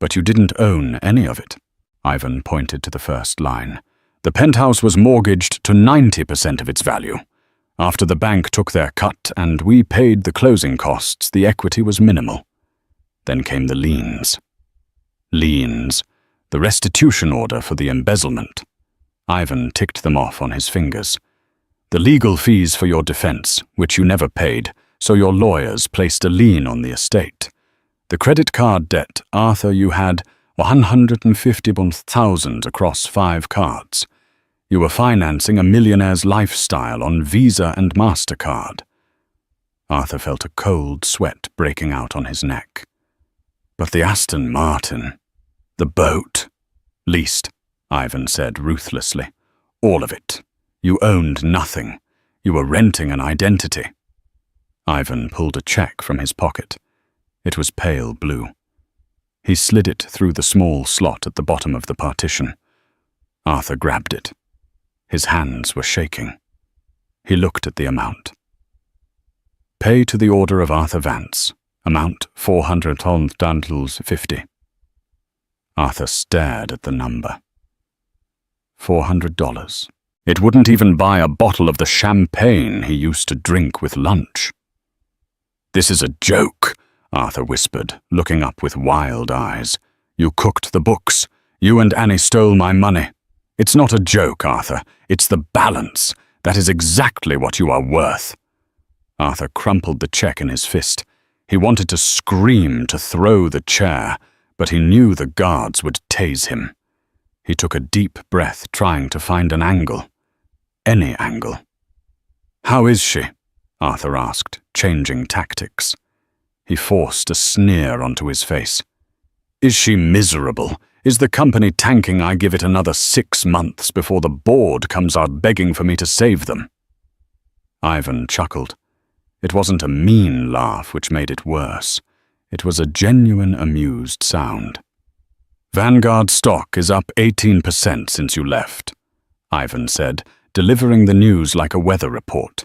But you didn't own any of it." Ivan pointed to the first line. "The penthouse was mortgaged to 90% of its value. After the bank took their cut and we paid the closing costs, the equity was minimal. Then came the liens. The restitution order for the embezzlement." Ivan ticked them off on his fingers. "The legal fees for your defense, which you never paid, so your lawyers placed a lien on the estate. The credit card debt, Arthur, you had $150,000 across 5 cards. You were financing a millionaire's lifestyle on Visa and MasterCard." Arthur felt a cold sweat breaking out on his neck. "But the Aston Martin, the boat." "Leased," Ivan said ruthlessly. "All of it. You owned nothing. You were renting an identity." Ivan pulled a check from his pocket. It was pale blue. He slid it through the small slot at the bottom of the partition. Arthur grabbed it. His hands were shaking. He looked at the amount. "Pay to the order of Arthur Vance. Amount $400.50. Arthur stared at the number. $400. It wouldn't even buy a bottle of the champagne he used to drink with lunch. "This is a joke," Arthur whispered, looking up with wild eyes. "You cooked the books. You and Annie stole my money. It's not a joke, Arthur. It's the balance. That is exactly what you are worth." Arthur crumpled the check in his fist. He wanted to scream, to throw the chair, but he knew the guards would tase him. He took a deep breath, trying to find an angle. Any angle. "How is she?" Arthur asked, changing tactics. He forced a sneer onto his face. "Is she miserable? Is the company tanking I give it another 6 months before the board comes out begging for me to save them?" Ivan chuckled. It wasn't a mean laugh which made it worse. It was a genuine amused sound. "Vanguard stock is up 18% since you left," Ivan said, delivering the news like a weather report.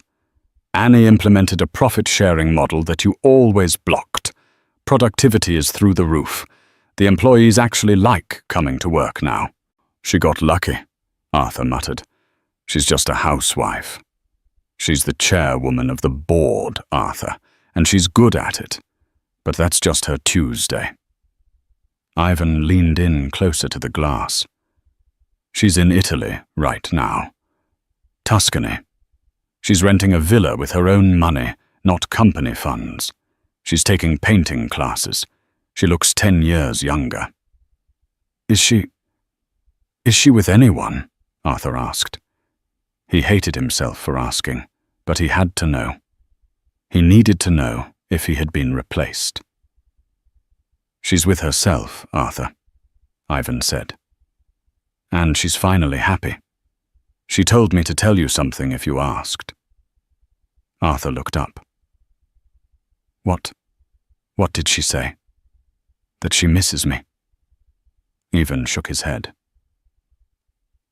"Annie implemented a profit-sharing model that you always blocked. Productivity is through the roof. The employees actually like coming to work now." "She got lucky," Arthur muttered. "She's just a housewife." "She's the chairwoman of the board, Arthur, and she's good at it. But that's just her Tuesday." Ivan leaned in closer to the glass. "She's in Italy right now. Tuscany. She's renting a villa with her own money, not company funds. She's taking painting classes. She looks 10 years younger. Is she with anyone? Arthur asked. He hated himself for asking, but he had to know. He needed to know if he had been replaced. She's with herself, Arthur, Ivan said. And she's finally happy. She told me to tell you something if you asked. Arthur looked up. What did she say? That she misses me? Ivan shook his head.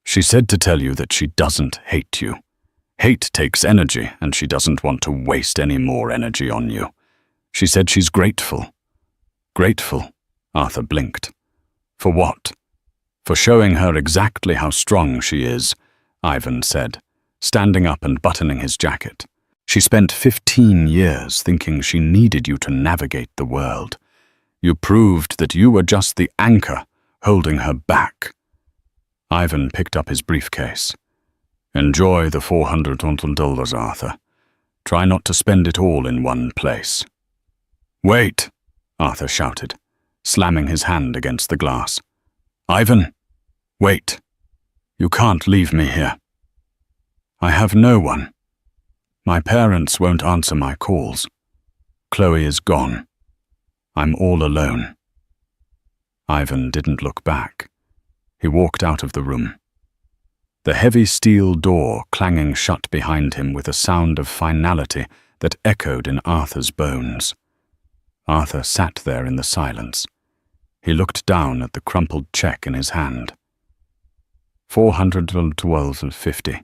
She said to tell you that she doesn't hate you. Hate takes energy, and she doesn't want to waste any more energy on you. She said she's grateful. Grateful, Arthur blinked. For what? For showing her exactly how strong she is, Ivan said, standing up and buttoning his jacket. She spent 15 years thinking she needed you to navigate the world. You proved that you were just the anchor holding her back. Ivan picked up his briefcase. Enjoy the $400, Arthur. Try not to spend it all in one place. Wait, Arthur shouted, slamming his hand against the glass. Ivan, wait. You can't leave me here. I have no one. My parents won't answer my calls. Chloe is gone. I'm all alone. Ivan didn't look back. He walked out of the room. The heavy steel door clanging shut behind him with a sound of finality that echoed in Arthur's bones. Arthur sat there in the silence. He looked down at the crumpled check in his hand. $412.50.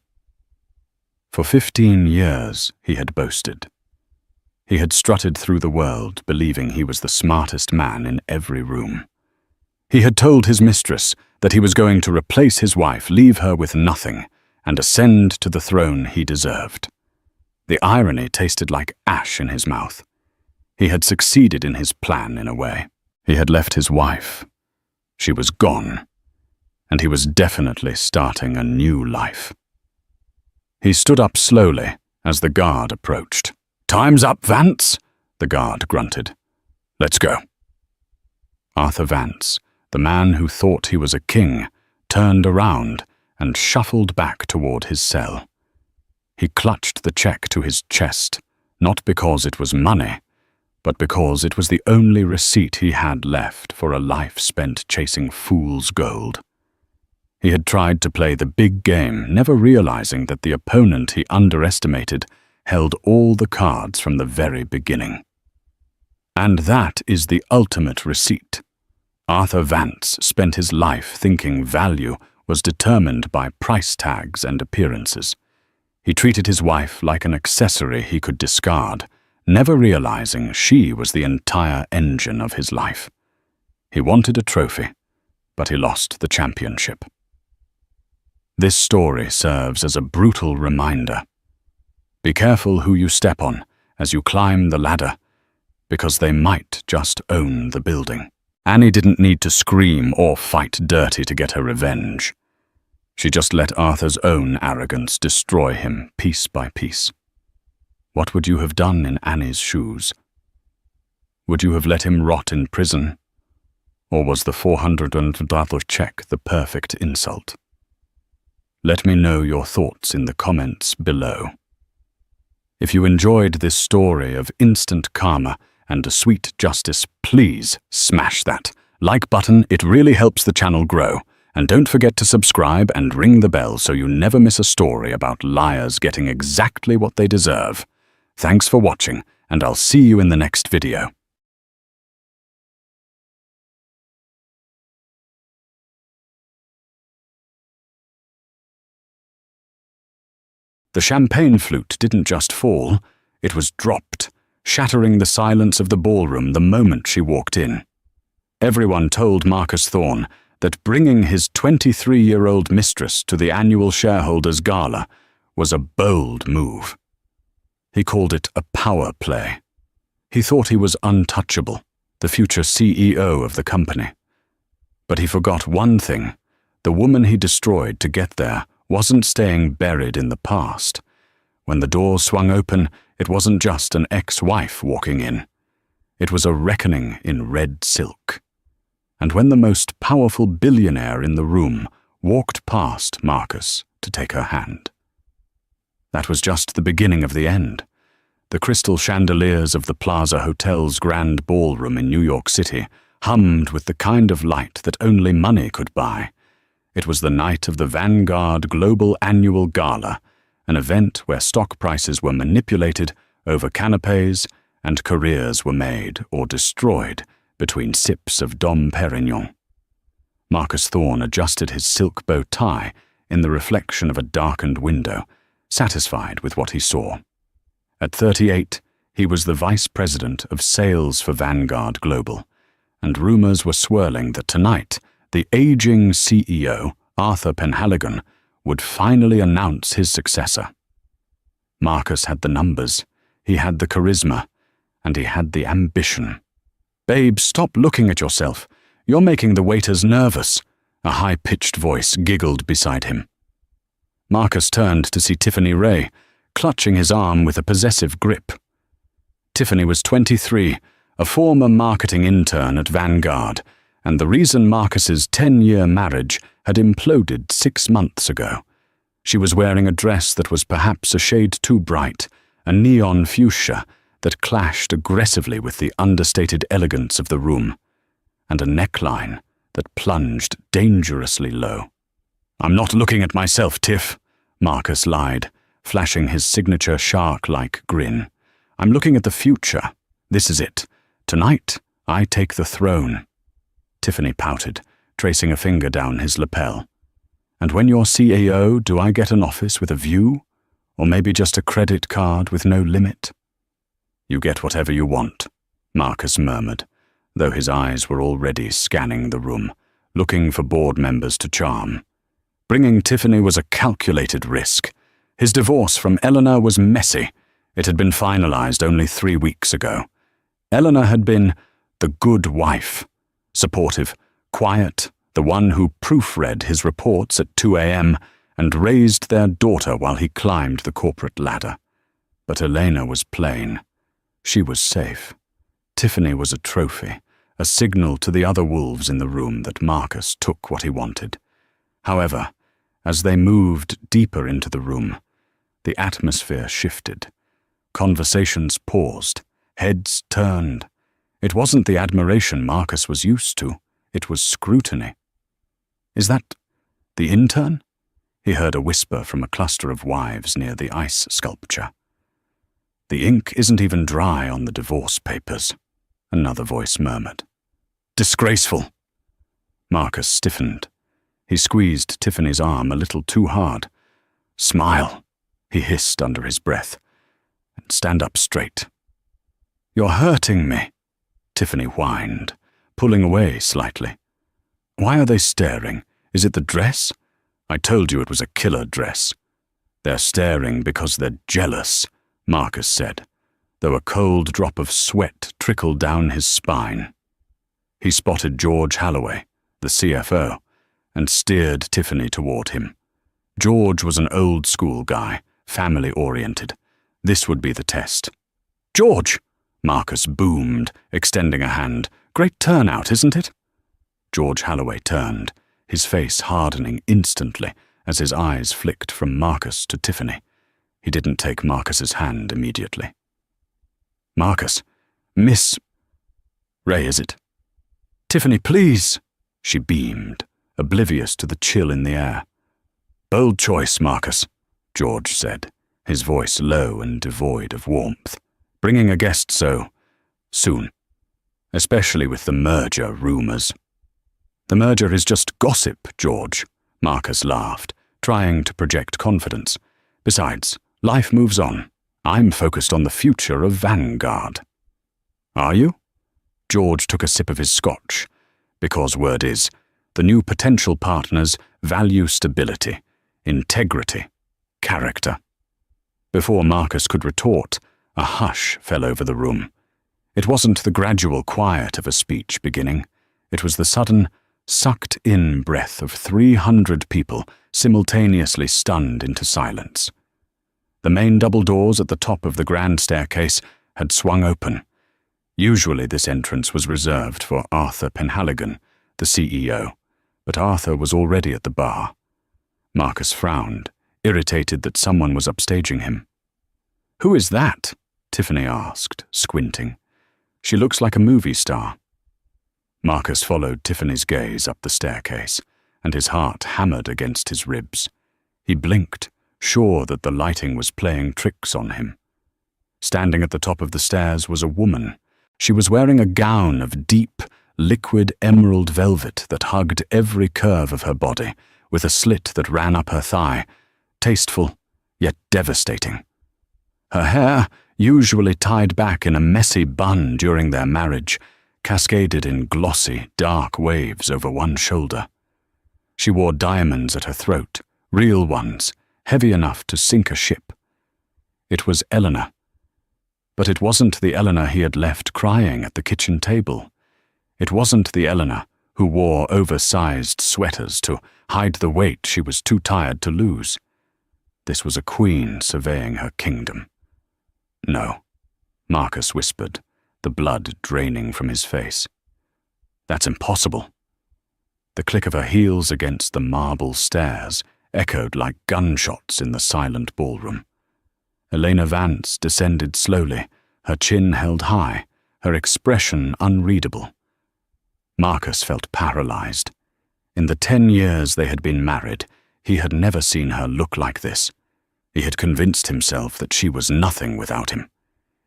For 15 years he had boasted. He had strutted through the world believing he was the smartest man in every room. He had told his mistress that he was going to replace his wife, leave her with nothing, and ascend to the throne he deserved. The irony tasted like ash in his mouth. He had succeeded in his plan in a way. He had left his wife. She was gone, and he was definitely starting a new life. He stood up slowly as the guard approached. "Time's up, Vance," the guard grunted. "Let's go." Arthur Vance, the man who thought he was a king, turned around and shuffled back toward his cell. He clutched the check to his chest, not because it was money, but because it was the only receipt he had left for a life spent chasing fool's gold. He had tried to play the big game, never realizing that the opponent he underestimated held all the cards from the very beginning. And that is the ultimate receipt. Arthur Vance spent his life thinking value was determined by price tags and appearances. He treated his wife like an accessory he could discard, never realizing she was the entire engine of his life. He wanted a trophy, but he lost the championship. This story serves as a brutal reminder. Be careful who you step on as you climb the ladder, because they might just own the building. Annie didn't need to scream or fight dirty to get her revenge. She just let Arthur's own arrogance destroy him piece by piece. What would you have done in Annie's shoes? Would you have let him rot in prison? Or was the $400 check the perfect insult? Let me know your thoughts in the comments below. If you enjoyed this story of instant karma and a sweet justice, please smash that like button. It really helps the channel grow. And don't forget to subscribe and ring the bell so you never miss a story about liars getting exactly what they deserve. Thanks for watching, and I'll see you in the next video. The champagne flute didn't just fall, it was dropped, shattering the silence of the ballroom the moment she walked in. Everyone told Marcus Thorne that bringing his 23-year-old mistress to the annual shareholders' gala was a bold move. He called it a power play. He thought he was untouchable, the future CEO of the company. But he forgot one thing: the woman he destroyed to get there wasn't staying buried in the past. When the door swung open, it wasn't just an ex-wife walking in. It was a reckoning in red silk. And when the most powerful billionaire in the room walked past Marcus to take her hand. That was just the beginning of the end. The crystal chandeliers of the Plaza Hotel's grand ballroom in New York City hummed with the kind of light that only money could buy. It was the night of the Vanguard Global Annual Gala, an event where stock prices were manipulated over canapés and careers were made or destroyed between sips of Dom Perignon. Marcus Thorne adjusted his silk bow tie in the reflection of a darkened window, satisfied with what he saw. At 38, he was the vice president of sales for Vanguard Global, and rumors were swirling that tonight the aging CEO, Arthur Penhaligon, would finally announce his successor. Marcus had the numbers, he had the charisma, and he had the ambition. "Babe, stop looking at yourself. You're making the waiters nervous," a high-pitched voice giggled beside him. Marcus turned to see Tiffany Ray, clutching his arm with a possessive grip. Tiffany was 23, a former marketing intern at Vanguard, and the reason Marcus's 10-year marriage had imploded 6 months ago. She was wearing a dress that was perhaps a shade too bright, a neon fuchsia that clashed aggressively with the understated elegance of the room, and a neckline that plunged dangerously low. "I'm not looking at myself, Tiff," Marcus lied, flashing his signature shark-like grin. "I'm looking at the future. This is it. Tonight, I take the throne." Tiffany pouted, tracing a finger down his lapel. "And when you're CEO, do I get an office with a view? Or maybe just a credit card with no limit?" "You get whatever you want," Marcus murmured, though his eyes were already scanning the room, looking for board members to charm. Bringing Tiffany was a calculated risk. His divorce from Eleanor was messy. It had been finalized only 3 weeks ago. Eleanor had been the good wife, supportive, quiet, the one who proofread his reports at 2 a.m. and raised their daughter while he climbed the corporate ladder. But Elena was plain. She was safe. Tiffany was a trophy, a signal to the other wolves in the room that Marcus took what he wanted. However, as they moved deeper into the room, the atmosphere shifted. Conversations paused, heads turned. It wasn't the admiration Marcus was used to, it was scrutiny. "Is that the intern?" He heard a whisper from a cluster of wives near the ice sculpture. "The ink isn't even dry on the divorce papers," another voice murmured. "Disgraceful." Marcus stiffened. He squeezed Tiffany's arm a little too hard. "Smile," he hissed under his breath, "and stand up straight." "You're hurting me," Tiffany whined, pulling away slightly. "Why are they staring? Is it the dress? I told you it was a killer dress." "They're staring because they're jealous," Marcus said, though a cold drop of sweat trickled down his spine. He spotted George Holloway, the CFO, and steered Tiffany toward him. George was an old-school guy, family-oriented. This would be the test. "George!" Marcus boomed, extending a hand. "Great turnout, isn't it?" George Holloway turned, his face hardening instantly as his eyes flicked from Marcus to Tiffany. He didn't take Marcus's hand immediately. "Marcus, Miss Ray, is it?" "Tiffany, please!" She beamed, oblivious to the chill in the air. "Bold choice, Marcus," George said, his voice low and devoid of warmth. "Bringing a guest so soon, especially with the merger rumors." "The merger is just gossip, George," Marcus laughed, trying to project confidence. "Besides, life moves on. I'm focused on the future of Vanguard." "Are you?" George took a sip of his scotch. "Because word is, the new potential partners value stability, integrity, character." Before Marcus could retort, a hush fell over the room. It wasn't the gradual quiet of a speech beginning. It was the sudden, sucked in breath of 300 people simultaneously stunned into silence. The main double doors at the top of the grand staircase had swung open. Usually this entrance was reserved for Arthur Penhaligon, the CEO, but Arthur was already at the bar. Marcus frowned, irritated that someone was upstaging him. "Who is that?" Tiffany asked, squinting. "She looks like a movie star." Marcus followed Tiffany's gaze up the staircase, and his heart hammered against his ribs. He blinked, sure that the lighting was playing tricks on him. Standing at the top of the stairs was a woman. She was wearing a gown of deep, liquid emerald velvet that hugged every curve of her body, with a slit that ran up her thigh, tasteful, yet devastating. Her hair, usually tied back in a messy bun during their marriage, cascaded in glossy, dark waves over one shoulder. She wore diamonds at her throat, real ones, heavy enough to sink a ship. It was Eleanor. But it wasn't the Eleanor he had left crying at the kitchen table. It wasn't the Eleanor who wore oversized sweaters to hide the weight she was too tired to lose. This was a queen surveying her kingdom. "No," Marcus whispered, the blood draining from his face. "That's impossible." The click of her heels against the marble stairs echoed like gunshots in the silent ballroom. Elena Vance descended slowly, her chin held high, her expression unreadable. Marcus felt paralyzed. In the 10 years they had been married, he had never seen her look like this. He had convinced himself that she was nothing without him.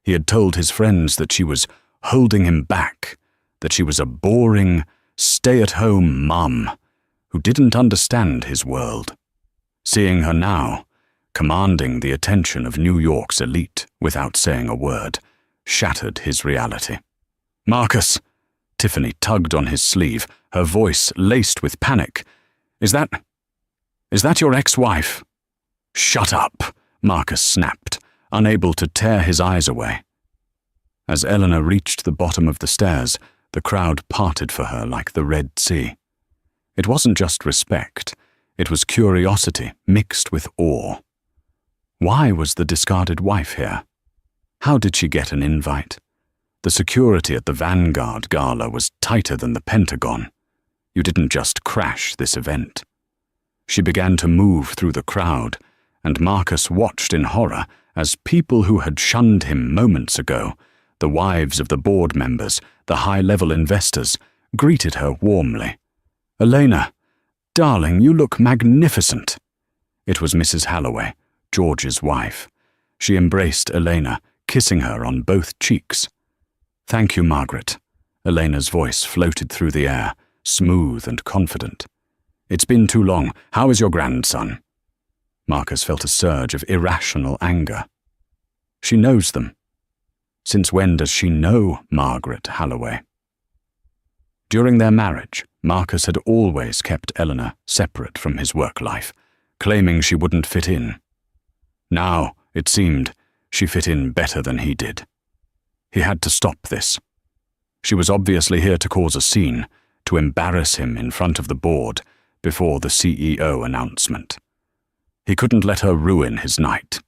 He had told his friends that she was holding him back, that she was a boring, stay-at-home mum who didn't understand his world. Seeing her now, commanding the attention of New York's elite without saying a word, shattered his reality. "Marcus!" Tiffany tugged on his sleeve, her voice laced with panic. Is that your ex-wife?" "Shut up," Marcus snapped, unable to tear his eyes away. As Eleanor reached the bottom of the stairs, the crowd parted for her like the Red Sea. It wasn't just respect, it was curiosity mixed with awe. Why was the discarded wife here? How did she get an invite? The security at the Vanguard Gala was tighter than the Pentagon. You didn't just crash this event. She began to move through the crowd, and Marcus watched in horror as people who had shunned him moments ago, the wives of the board members, the high-level investors, greeted her warmly. "Elena, darling, you look magnificent." It was Mrs. Halloway, George's wife. She embraced Elena, kissing her on both cheeks. "Thank you, Margaret." Elena's voice floated through the air, smooth and confident. "It's been too long. How is your grandson?" Marcus felt a surge of irrational anger. She knows them. Since when does she know Margaret Halloway? During their marriage, Marcus had always kept Eleanor separate from his work life, claiming she wouldn't fit in. Now, it seemed, she fit in better than he did. He had to stop this. She was obviously here to cause a scene, to embarrass him in front of the board before the CEO announcement. He couldn't let her ruin his night.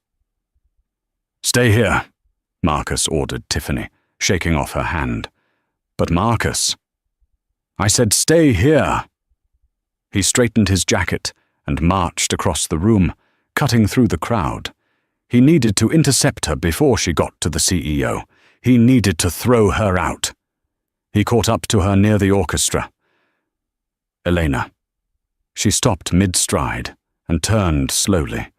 "Stay here," Marcus ordered Tiffany, shaking off her hand. "But Marcus..." "I said stay here." He straightened his jacket and marched across the room, cutting through the crowd. He needed to intercept her before she got to the CEO. He needed to throw her out. He caught up to her near the orchestra. "Elena." She stopped mid-stride and turned slowly.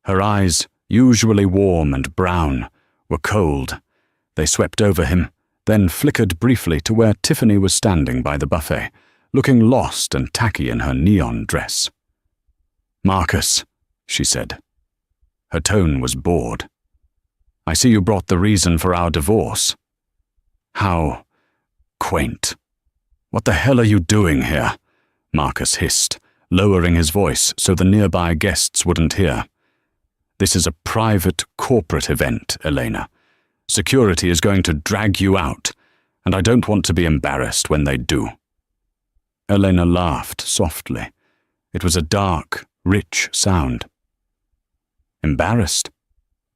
Her eyes, usually warm and brown, were cold. They swept over him, then flickered briefly to where Tiffany was standing by the buffet, looking lost and tacky in her neon dress. "Marcus," she said. Her tone was bored. "I see you brought the reason for our divorce." How quaint. "What the hell are you doing here?" Marcus hissed, lowering his voice so the nearby guests wouldn't hear. "This is a private, corporate event, Elena. Security is going to drag you out, and I don't want to be embarrassed when they do." Elena laughed softly. It was a dark, rich sound. Embarrassed?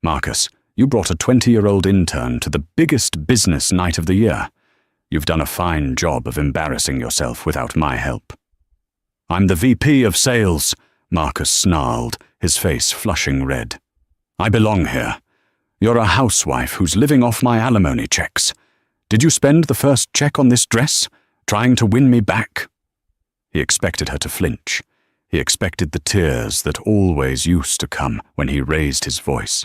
Marcus, you brought a 20-year-old intern to the biggest business night of the year. You've done a fine job of embarrassing yourself without my help. I'm the VP of sales, Marcus snarled, his face flushing red. I belong here. You're a housewife who's living off my alimony checks. Did you spend the first check on this dress, trying to win me back? He expected her to flinch. He expected the tears that always used to come when he raised his voice.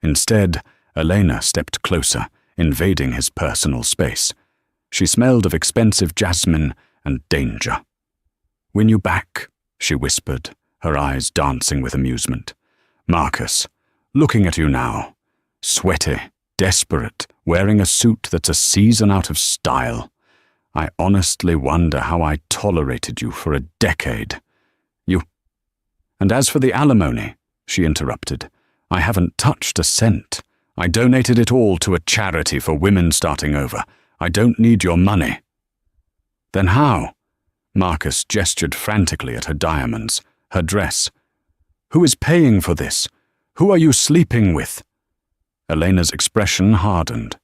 Instead, Elena stepped closer, invading his personal space. She smelled of expensive jasmine and danger. Win you back, she whispered, her eyes dancing with amusement. Marcus, looking at you now, sweaty, desperate, wearing a suit that's a season out of style. I honestly wonder how I tolerated you for a decade. You. And as for the alimony, she interrupted, I haven't touched a cent. I donated it all to a charity for women starting over. I don't need your money. Then how? Marcus gestured frantically at her diamonds, her dress. Who is paying for this? Who are you sleeping with? Elena's expression hardened.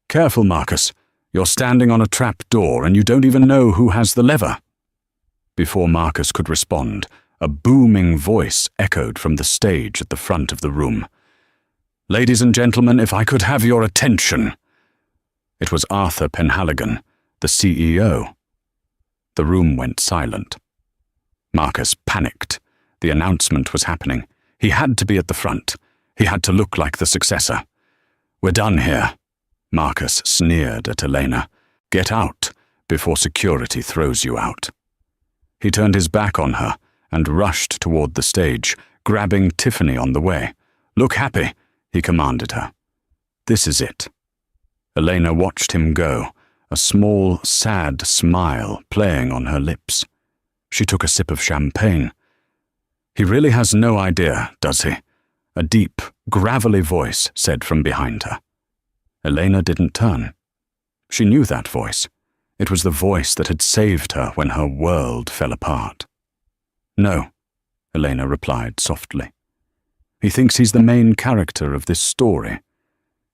Careful, Marcus. You're standing on a trap door and you don't even know who has the lever. Before Marcus could respond, a booming voice echoed from the stage at the front of the room. Ladies and gentlemen, if I could have your attention. It was Arthur Penhaligon, the CEO. The room went silent. Marcus panicked. The announcement was happening. He had to be at the front. He had to look like the successor. We're done here. Marcus sneered at Elena. Get out before security throws you out. He turned his back on her and rushed toward the stage, grabbing Tiffany on the way. Look happy, he commanded her. This is it. Elena watched him go, a small, sad smile playing on her lips. She took a sip of champagne. He really has no idea, does he? A deep, gravelly voice said from behind her. Elena didn't turn. She knew that voice. It was the voice that had saved her when her world fell apart. No, Elena replied softly. He thinks he's the main character of this story.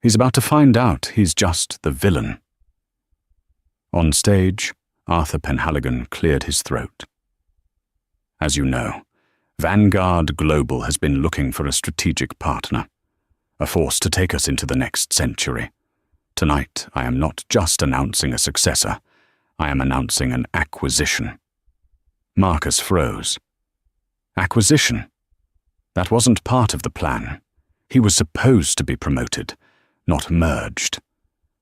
He's about to find out he's just the villain. On stage, Arthur Penhaligon cleared his throat. As you know, Vanguard Global has been looking for a strategic partner, a force to take us into the next century. Tonight, I am not just announcing a successor, I am announcing an acquisition. Marcus froze. Acquisition? That wasn't part of the plan. He was supposed to be promoted, not merged.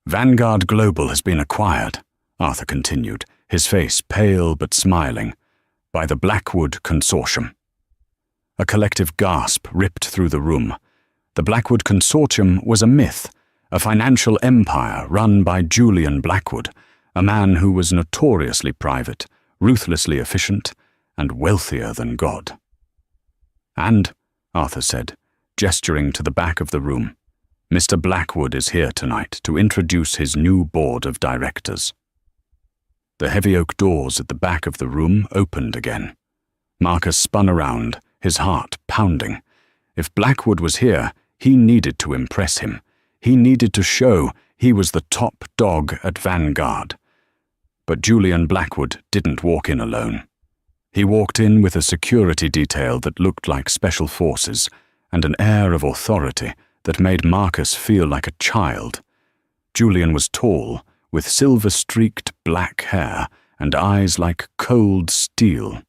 Vanguard Global has been acquired, Arthur continued, his face pale but smiling, by the Blackwood Consortium. A collective gasp ripped through the room. The Blackwood Consortium was a myth, a financial empire run by Julian Blackwood, a man who was notoriously private, ruthlessly efficient, and wealthier than God. And, Arthur said, gesturing to the back of the room, Mr. Blackwood is here tonight to introduce his new board of directors. The heavy oak doors at the back of the room opened again. Marcus spun around, his heart pounding. If Blackwood was here, he needed to impress him. He needed to show he was the top dog at Vanguard. But Julian Blackwood didn't walk in alone. He walked in with a security detail that looked like special forces and an air of authority that made Marcus feel like a child. Julian was tall, with silver-streaked black hair and eyes like cold steel.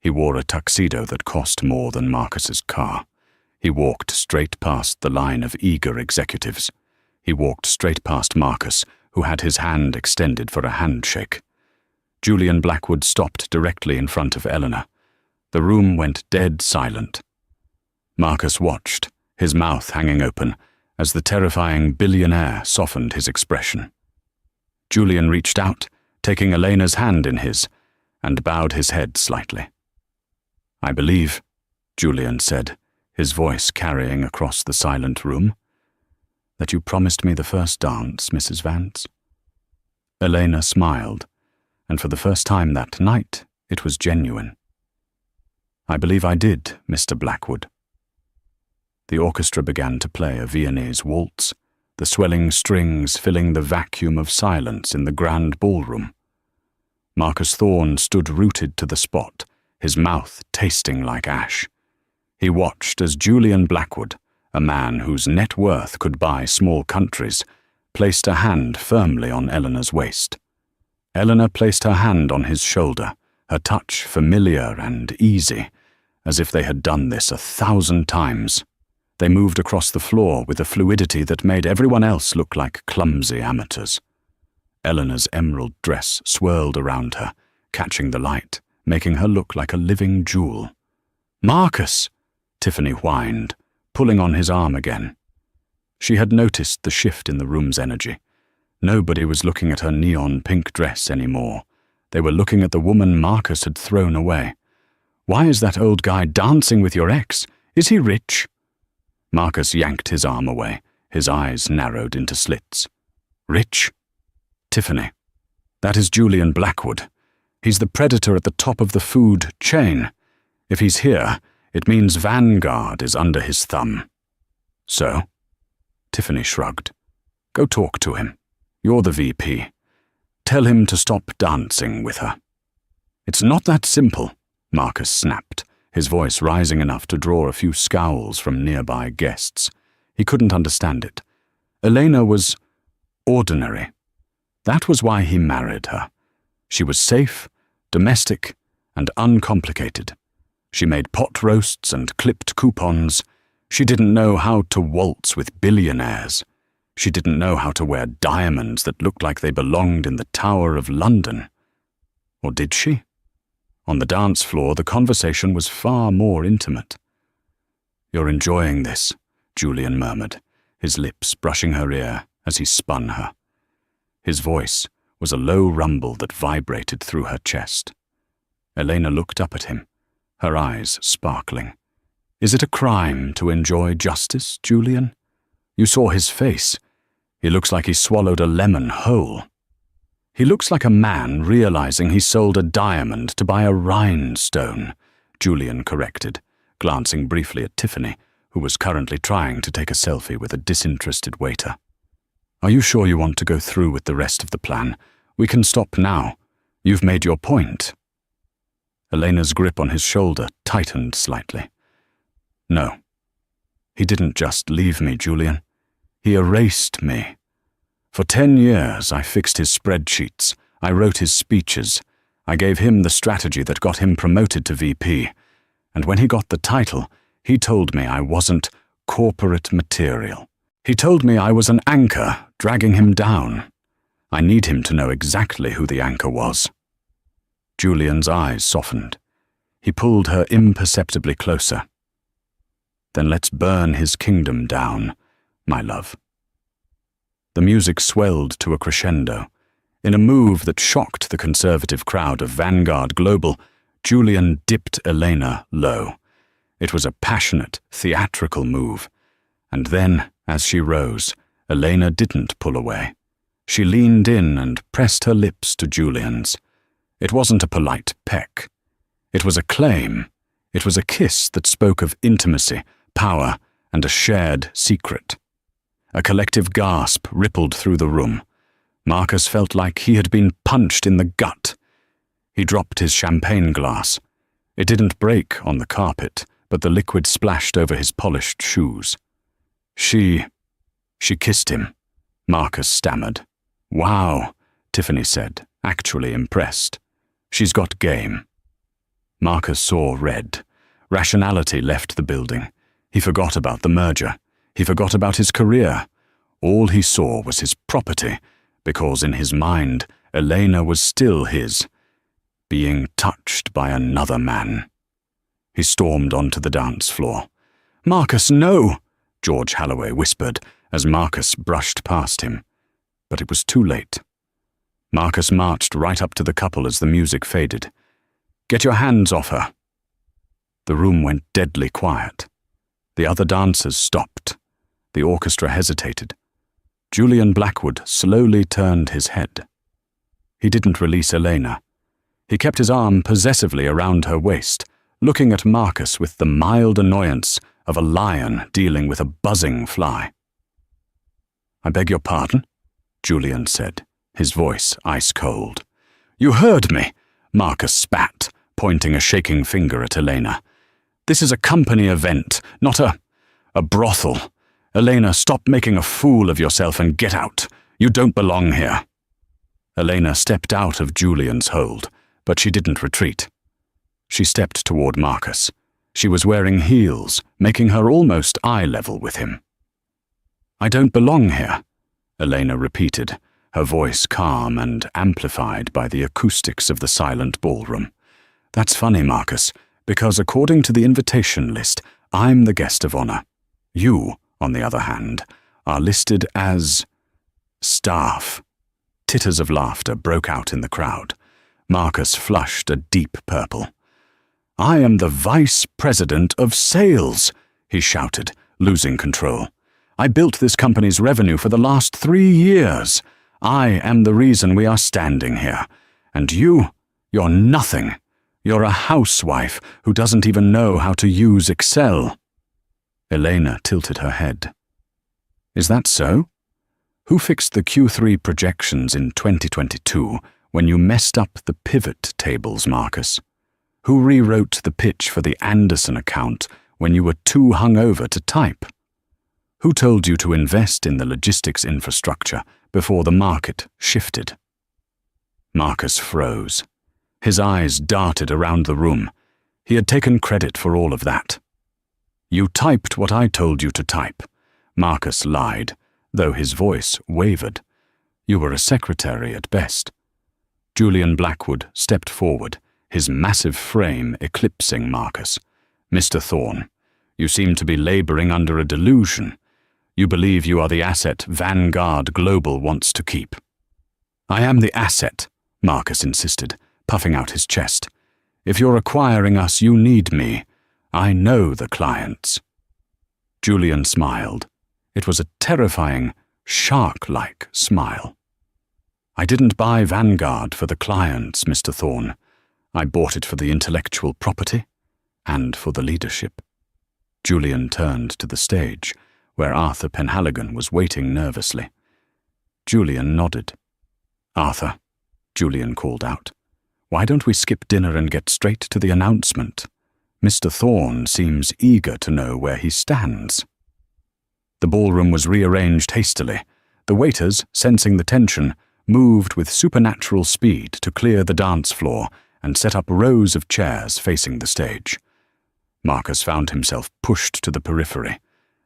He wore a tuxedo that cost more than Marcus's car. He walked straight past the line of eager executives. He walked straight past Marcus, who had his hand extended for a handshake. Julian Blackwood stopped directly in front of Eleanor. The room went dead silent. Marcus watched, his mouth hanging open, as the terrifying billionaire softened his expression. Julian reached out, taking Elena's hand in his, and bowed his head slightly. I believe, Julian said, his voice carrying across the silent room, that you promised me the first dance, Mrs. Vance. Elena smiled. and for the first time that night, it was genuine. "I believe I did, Mr. Blackwood." The orchestra began to play a Viennese waltz, the swelling strings filling the vacuum of silence in the grand ballroom. Marcus Thorne stood rooted to the spot, his mouth tasting like ash. He watched as Julian Blackwood, a man whose net worth could buy small countries, placed a hand firmly on Eleanor's waist. Eleanor placed her hand on his shoulder, her touch familiar and easy, as if they had done this 1,000 times. They moved across the floor with a fluidity that made everyone else look like clumsy amateurs. Eleanor's emerald dress swirled around her, catching the light, making her look like a living jewel. "Marcus!" Tiffany whined, pulling on his arm again. She had noticed the shift in the room's energy. Nobody was looking at her neon pink dress anymore. They were looking at the woman Marcus had thrown away. "Why is that old guy dancing with your ex? Is he rich?" Marcus yanked his arm away, his eyes narrowed into slits. "Rich? Tiffany, that is Julian Blackwood. He's the predator at the top of the food chain. If he's here, it means Vanguard is under his thumb." "So?" Tiffany shrugged. "Go talk to him. You're the VP. Tell him to stop dancing with her." "It's not that simple," Marcus snapped, his voice rising enough to draw a few scowls from nearby guests. He couldn't understand it. Elena was ordinary. That was why he married her. She was safe, domestic, and uncomplicated. She made pot roasts and clipped coupons. She didn't know how to waltz with billionaires. She didn't know how to wear diamonds that looked like they belonged in the Tower of London. Or did she? On the dance floor, the conversation was far more intimate. "You're enjoying this," Julian murmured, his lips brushing her ear as he spun her. His voice was a low rumble that vibrated through her chest. Elena looked up at him, her eyes sparkling. "Is it a crime to enjoy justice, Julian? You saw his face. He looks like he swallowed a lemon whole." "He looks like a man realizing he sold a diamond to buy a rhinestone," Julian corrected, glancing briefly at Tiffany, who was currently trying to take a selfie with a disinterested waiter. "Are you sure you want to go through with the rest of the plan? We can stop now. You've made your point." Elena's grip on his shoulder tightened slightly. "No. He didn't just leave me, Julian. He erased me. For 10 years, I fixed his spreadsheets. I wrote his speeches. I gave him the strategy that got him promoted to VP. And when he got the title, he told me I wasn't corporate material. He told me I was an anchor, dragging him down. I need him to know exactly who the anchor was." Julian's eyes softened. He pulled her imperceptibly closer. "Then let's burn his kingdom down, my love." The music swelled to a crescendo. In a move that shocked the conservative crowd of Vanguard Global, Julian dipped Elena low. It was a passionate, theatrical move. And then, as she rose, Elena didn't pull away. She leaned in and pressed her lips to Julian's. It wasn't a polite peck. It was a claim. It was a kiss that spoke of intimacy, power, and a shared secret. A collective gasp rippled through the room. Marcus felt like he had been punched in the gut. He dropped his champagne glass. It didn't break on the carpet, but the liquid splashed over his polished shoes. She kissed him," Marcus stammered. "Wow," Tiffany said, actually impressed. "She's got game." Marcus saw red. Rationality left the building. He forgot about the merger. He forgot about his career. All he saw was his property, because in his mind, Elena was still his, being touched by another man. He stormed onto the dance floor. "Marcus, no!" George Halloway whispered as Marcus brushed past him. But it was too late. Marcus marched right up to the couple as the music faded. "Get your hands off her." The room went deadly quiet. The other dancers stopped. The orchestra hesitated. Julian Blackwood slowly turned his head. He didn't release Elena. He kept his arm possessively around her waist, looking at Marcus with the mild annoyance of a lion dealing with a buzzing fly. "I beg your pardon?" Julian said, his voice ice-cold. "You heard me," Marcus spat, pointing a shaking finger at Elena. "This is a company event, not a brothel. Elena, stop making a fool of yourself and get out. You don't belong here." Elena stepped out of Julian's hold, but she didn't retreat. She stepped toward Marcus. She was wearing heels, making her almost eye-level with him. "I don't belong here," Elena repeated, her voice calm and amplified by the acoustics of the silent ballroom. "That's funny, Marcus, because according to the invitation list, I'm the guest of honor. You, on the other hand, are listed as staff." Titters of laughter broke out in the crowd. Marcus flushed a deep purple. "I am the Vice President of Sales," he shouted, losing control. "I built this company's revenue for the last 3 years. I am the reason we are standing here. And you're nothing. You're a housewife who doesn't even know how to use Excel." Elena tilted her head. "Is that so? Who fixed the Q3 projections in 2022 when you messed up the pivot tables, Marcus? Who rewrote the pitch for the Anderson account when you were too hungover to type? Who told you to invest in the logistics infrastructure before the market shifted?" Marcus froze. His eyes darted around the room. He had taken credit for all of that. "You typed what I told you to type," Marcus lied, though his voice wavered. "You were a secretary at best." Julian Blackwood stepped forward, his massive frame eclipsing Marcus. "Mr. Thorne, you seem to be laboring under a delusion. You believe you are the asset Vanguard Global wants to keep." "I am the asset," Marcus insisted, puffing out his chest. "If you're acquiring us, you need me. I know the clients." Julian smiled. It was a terrifying, shark-like smile. "I didn't buy Vanguard for the clients, Mr. Thorne. I bought it for the intellectual property and for the leadership." Julian turned to the stage, where Arthur Penhaligon was waiting nervously. Julian nodded. "Arthur," Julian called out, "why don't we skip dinner and get straight to the announcement? Mr. Thorne seems eager to know where he stands." The ballroom was rearranged hastily. The waiters, sensing the tension, moved with supernatural speed to clear the dance floor and set up rows of chairs facing the stage. Marcus found himself pushed to the periphery.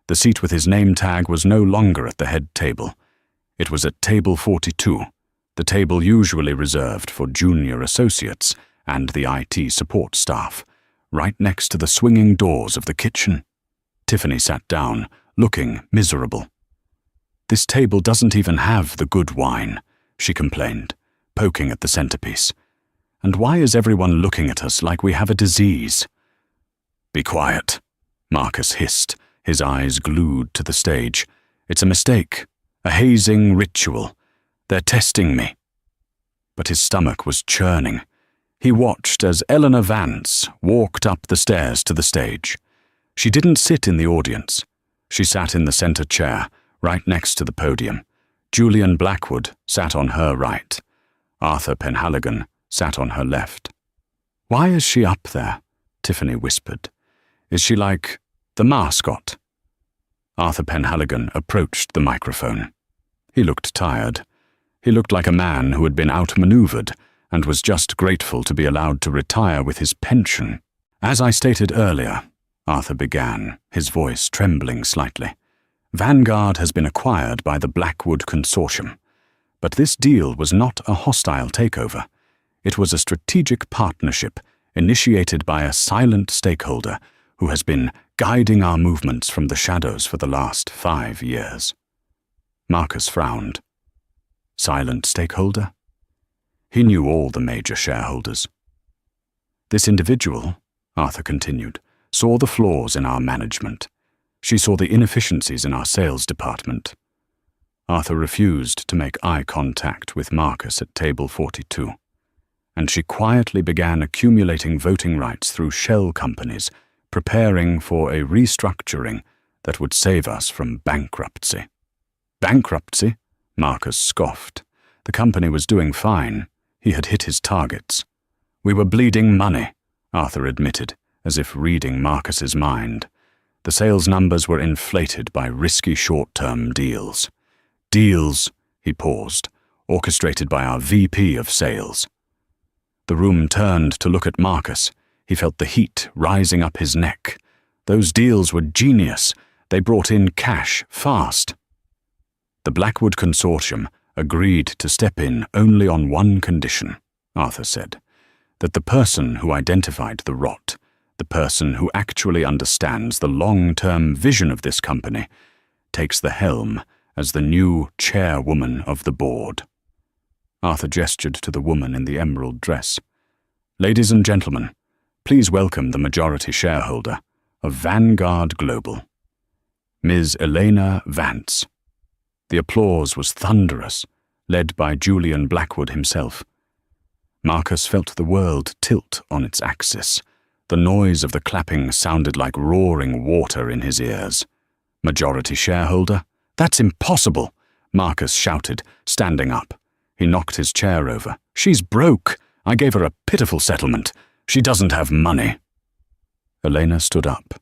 The seat with his name tag was no longer at the head table. It was at table 42, the table usually reserved for junior associates and the IT support staff, right next to the swinging doors of the kitchen. Tiffany sat down, looking miserable. "This table doesn't even have the good wine," she complained, poking at the centerpiece. "And why is everyone looking at us like we have a disease?" "Be quiet," Marcus hissed, his eyes glued to the stage. "It's a mistake, a hazing ritual. They're testing me." But his stomach was churning. He watched as Eleanor Vance walked up the stairs to the stage. She didn't sit in the audience. She sat in the center chair, right next to the podium. Julian Blackwood sat on her right. Arthur Penhaligon sat on her left. "Why is she up there?" Tiffany whispered. "Is she like the mascot?" Arthur Penhaligon approached the microphone. He looked tired. He looked like a man who had been outmaneuvered and was just grateful to be allowed to retire with his pension. "As I stated earlier," Arthur began, his voice trembling slightly, "Vanguard has been acquired by the Blackwood Consortium. But this deal was not a hostile takeover. It was a strategic partnership initiated by a silent stakeholder who has been guiding our movements from the shadows for the last 5 years. Marcus frowned. Silent stakeholder? He knew all the major shareholders. "This individual," Arthur continued, "saw the flaws in our management. She saw the inefficiencies in our sales department. Arthur refused to make eye contact with Marcus at table 42, and she quietly began accumulating voting rights through shell companies, preparing for a restructuring that would save us from bankruptcy. Bankruptcy? Marcus scoffed. The company was doing fine. He had hit his targets. We were bleeding money, Arthur admitted, as if reading Marcus's mind. The sales numbers were inflated by risky short-term deals. Deals, he paused, orchestrated by our VP of sales. The room turned to look at Marcus. He felt the heat rising up his neck. Those deals were genius. They brought in cash fast. The Blackwood Consortium agreed to step in only on one condition, Arthur said, that the person who identified the rot, the person who actually understands the long-term vision of this company, takes the helm as the new chairwoman of the board. Arthur gestured to the woman in the emerald dress. Ladies and gentlemen, please welcome the majority shareholder of Vanguard Global, Ms. Elena Vance. The applause was thunderous, led by Julian Blackwood himself. Marcus felt the world tilt on its axis. The noise of the clapping sounded like roaring water in his ears. Majority shareholder? That's impossible, Marcus shouted, standing up. He knocked his chair over. She's broke. I gave her a pitiful settlement. She doesn't have money. Elena stood up.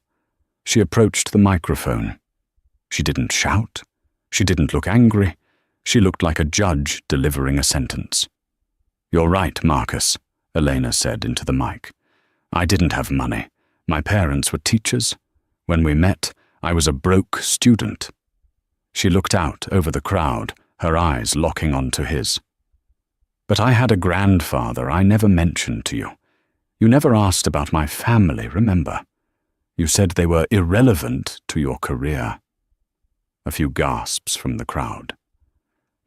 She approached the microphone. She didn't shout. She didn't look angry. She looked like a judge delivering a sentence. You're right, Marcus, Elena said into the mic. I didn't have money. My parents were teachers. When we met, I was a broke student. She looked out over the crowd, her eyes locking onto his. But I had a grandfather I never mentioned to you. You never asked about my family, remember? You said they were irrelevant to your career. A few gasps from the crowd.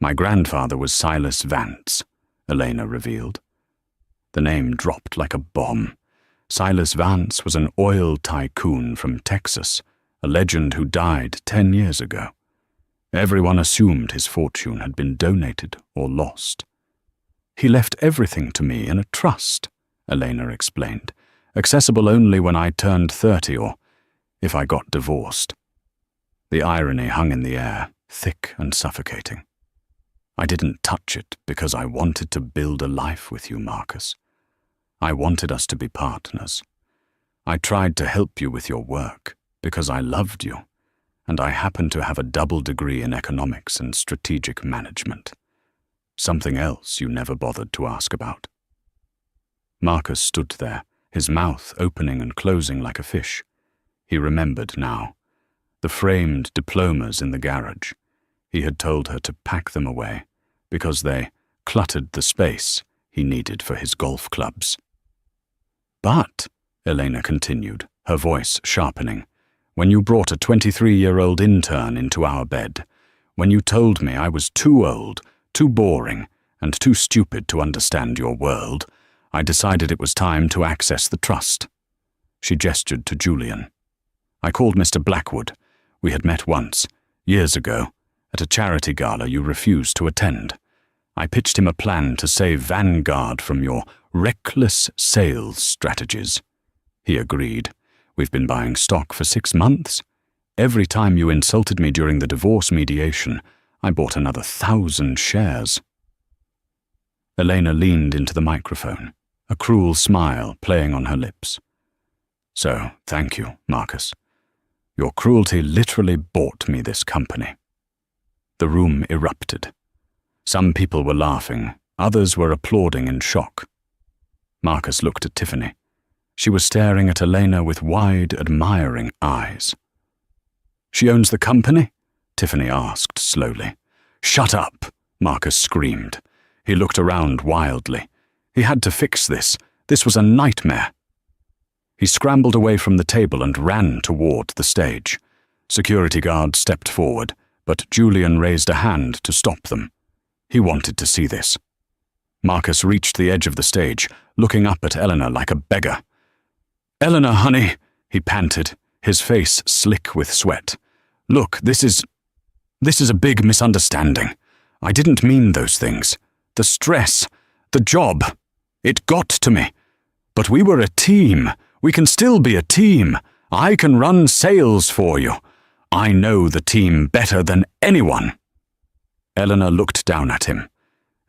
My grandfather was Silas Vance, Elena revealed. The name dropped like a bomb. Silas Vance was an oil tycoon from Texas, a legend who died 10 years ago. Everyone assumed his fortune had been donated or lost. He left everything to me in a trust, Elena explained, accessible only when I turned 30 or if I got divorced. The irony hung in the air, thick and suffocating. I didn't touch it because I wanted to build a life with you, Marcus. I wanted us to be partners. I tried to help you with your work because I loved you, and I happened to have a double degree in economics and strategic management. Something else you never bothered to ask about. Marcus stood there, his mouth opening and closing like a fish. He remembered now. The framed diplomas in the garage. He had told her to pack them away because they cluttered the space he needed for his golf clubs. But, Elena continued, her voice sharpening, when you brought a 23-year-old intern into our bed, when you told me I was too old, too boring, and too stupid to understand your world, I decided it was time to access the trust. She gestured to Julian. I called Mr. Blackwood. We had met once, years ago, at a charity gala you refused to attend. I pitched him a plan to save Vanguard from your reckless sales strategies. He agreed. We've been buying stock for 6 months. Every time you insulted me during the divorce mediation, I bought another 1,000 shares. Elena leaned into the microphone, a cruel smile playing on her lips. So, thank you, Marcus. Your cruelty literally bought me this company. The room erupted. Some people were laughing, others were applauding in shock. Marcus looked at Tiffany. She was staring at Elena with wide, admiring eyes. She owns the company? Tiffany asked slowly. Shut up, Marcus screamed. He looked around wildly. He had to fix this. This was a nightmare. He scrambled away from the table and ran toward the stage. Security guards stepped forward, but Julian raised a hand to stop them. He wanted to see this. Marcus reached the edge of the stage, looking up at Eleanor like a beggar. Eleanor, honey, he panted, his face slick with sweat. Look, this is... This is a big misunderstanding. I didn't mean those things. The stress, the job, it got to me. But we were a team. We can still be a team. I can run sales for you. I know the team better than anyone." Eleanor looked down at him.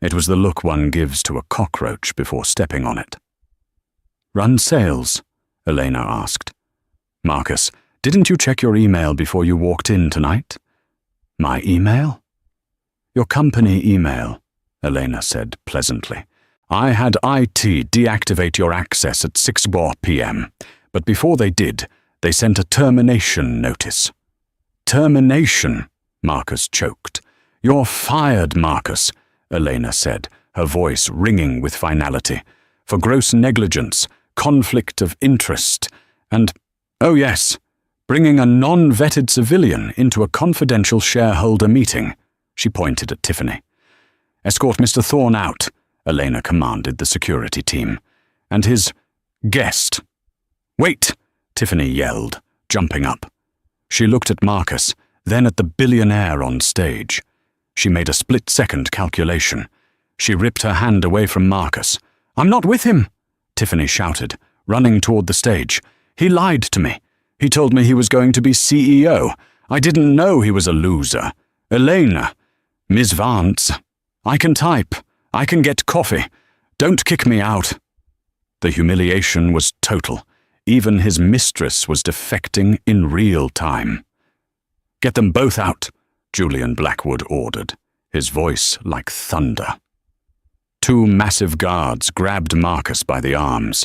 It was the look one gives to a cockroach before stepping on it. "Run sales?" Elena asked. "Marcus, didn't you check your email before you walked in tonight?" "My email?" "Your company email," Elena said pleasantly. "I had IT deactivate your access at 6 p.m., but before they did, they sent a termination notice." "Termination?" Marcus choked. "You're fired, Marcus," Elena said, her voice ringing with finality, "for gross negligence, conflict of interest, and, oh yes, bringing a non-vetted civilian into a confidential shareholder meeting." She pointed at Tiffany. "Escort Mr. Thorne out," Elena commanded the security team, "and his guest." "Wait!" Tiffany yelled, jumping up. She looked at Marcus, then at the billionaire on stage. She made a split-second calculation. She ripped her hand away from Marcus. "I'm not with him!" Tiffany shouted, running toward the stage. "He lied to me. He told me he was going to be CEO. I didn't know he was a loser. Elena, Ms. Vance, I can type. I can get coffee. Don't kick me out." The humiliation was total. Even his mistress was defecting in real time. "Get them both out," Julian Blackwood ordered, his voice like thunder. Two massive guards grabbed Marcus by the arms.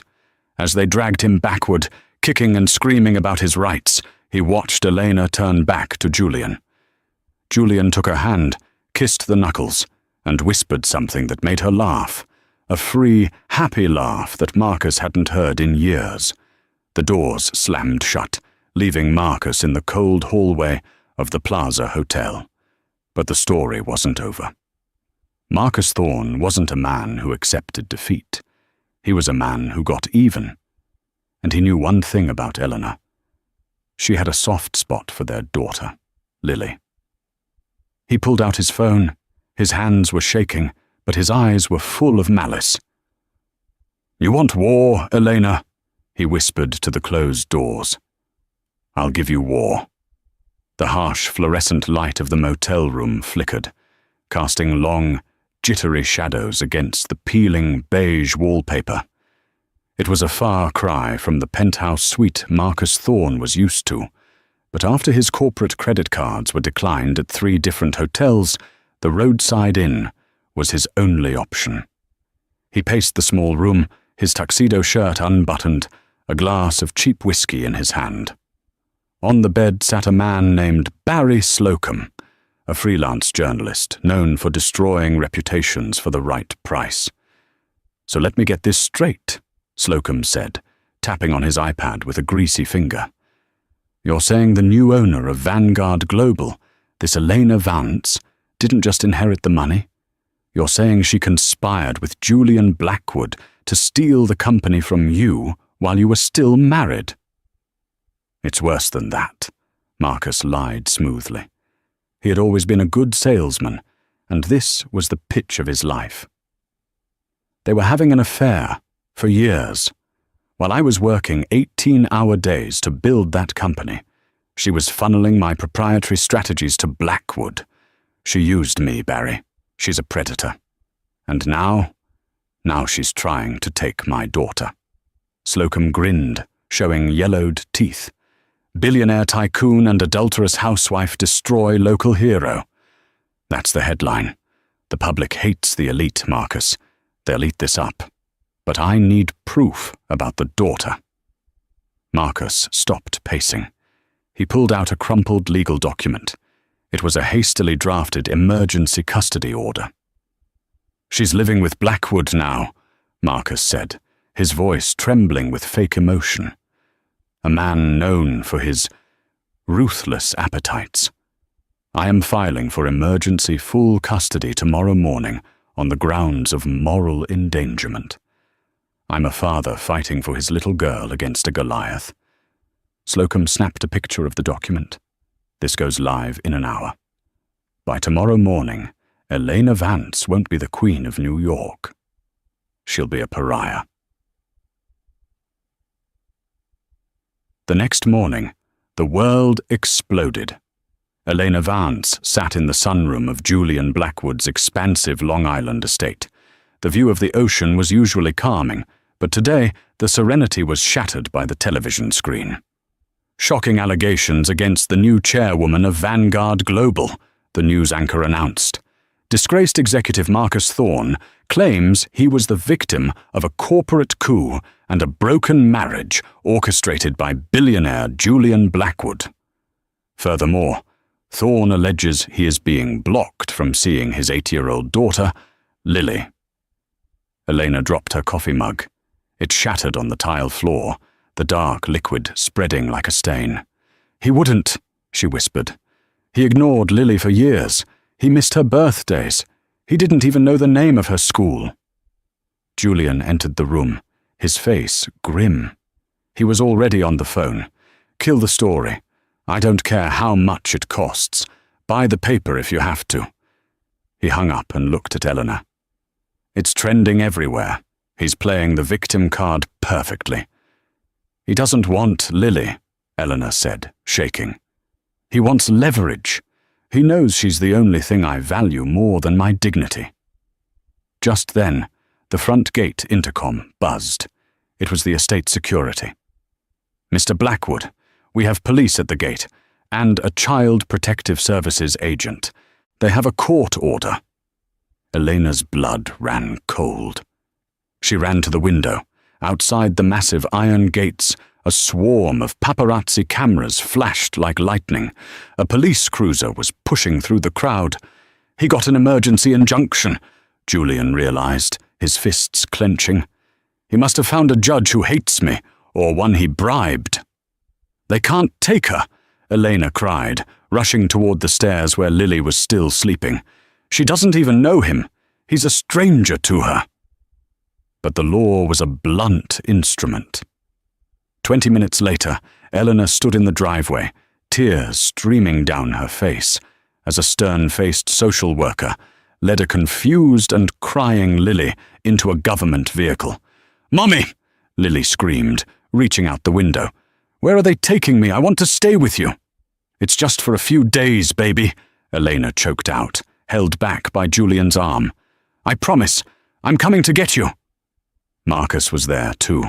As they dragged him backward, kicking and screaming about his rights, he watched Elena turn back to Julian. Julian took her hand, kissed the knuckles, and whispered something that made her laugh, a free, happy laugh that Marcus hadn't heard in years. The doors slammed shut, leaving Marcus in the cold hallway of the Plaza Hotel. But the story wasn't over. Marcus Thorne wasn't a man who accepted defeat. He was a man who got even. And he knew one thing about Eleanor. She had a soft spot for their daughter, Lily. He pulled out his phone. His hands were shaking, but his eyes were full of malice. "You want war, Elena?" he whispered to the closed doors. "I'll give you war." The harsh fluorescent light of the motel room flickered, casting long, jittery shadows against the peeling beige wallpaper. It was a far cry from the penthouse suite Marcus Thorne was used to, but after his corporate credit cards were declined at 3 different hotels, the roadside inn was his only option. He paced the small room, his tuxedo shirt unbuttoned, a glass of cheap whiskey in his hand. On the bed sat a man named Barry Slocum, a freelance journalist known for destroying reputations for the right price. "So let me get this straight," Slocum said, tapping on his iPad with a greasy finger. "You're saying the new owner of Vanguard Global, this Elena Vance, didn't just inherit the money? You're saying she conspired with Julian Blackwood to steal the company from you while you were still married?" "It's worse than that," Marcus lied smoothly. He had always been a good salesman, and this was the pitch of his life. They were having an affair for years. While I was working 18-hour days to build that company, she was funneling my proprietary strategies to Blackwood. She used me, Barry. She's a predator. And now she's trying to take my daughter. Slocum grinned, showing yellowed teeth. "Billionaire tycoon and adulterous housewife destroy local hero." That's the headline. The public hates the elite, Marcus. They'll eat this up. But I need proof about the daughter. Marcus stopped pacing. He pulled out a crumpled legal document. It was a hastily drafted emergency custody order. "She's living with Blackwood now," Marcus said, his voice trembling with fake emotion. A man known for his ruthless appetites. "I am filing for emergency full custody tomorrow morning on the grounds of moral endangerment. I'm a father fighting for his little girl against a Goliath." Slocum snapped a picture of the document. "This goes live in an hour." By tomorrow morning, Elena Vance won't be the Queen of New York. She'll be a pariah. The next morning, the world exploded. Elena Vance sat in the sunroom of Julian Blackwood's expansive Long Island estate. The view of the ocean was usually calming, but today the serenity was shattered by the television screen. Shocking allegations against the new chairwoman of Vanguard Global, the news anchor announced. Disgraced executive Marcus Thorne claims he was the victim of a corporate coup and a broken marriage orchestrated by billionaire Julian Blackwood. Furthermore, Thorne alleges he is being blocked from seeing his 8-year-old daughter, Lily. Elena dropped her coffee mug. It shattered on the tile floor, the dark liquid spreading like a stain. "He wouldn't," she whispered. "He ignored Lily for years. He missed her birthdays. He didn't even know the name of her school." Julian entered the room, his face grim. He was already on the phone. "Kill the story. I don't care how much it costs. Buy the paper if you have to." He hung up and looked at Eleanor. "It's trending everywhere. He's playing the victim card perfectly." "He doesn't want Lily," Eleanor said, shaking. "He wants leverage. He knows she's the only thing I value more than my dignity." Just then, the front gate intercom buzzed. It was the estate security. "Mr. Blackwood, we have police at the gate, and a Child Protective Services agent. They have a court order." Elena's blood ran cold. She ran to the window. Outside the massive iron gates, a swarm of paparazzi cameras flashed like lightning. A police cruiser was pushing through the crowd. "He got an emergency injunction," Julian realized, his fists clenching. "He must have found a judge who hates me, or one he bribed." "They can't take her," Elena cried, rushing toward the stairs where Lily was still sleeping. "She doesn't even know him. He's a stranger to her." But the law was a blunt instrument. 20 minutes later, Eleanor stood in the driveway, tears streaming down her face, as a stern-faced social worker led a confused and crying Lily into a government vehicle. "Mommy!" Lily screamed, reaching out the window. "Where are they taking me? I want to stay with you." "It's just for a few days, baby," Elena choked out, held back by Julian's arm. "I promise, I'm coming to get you." Marcus was there, too.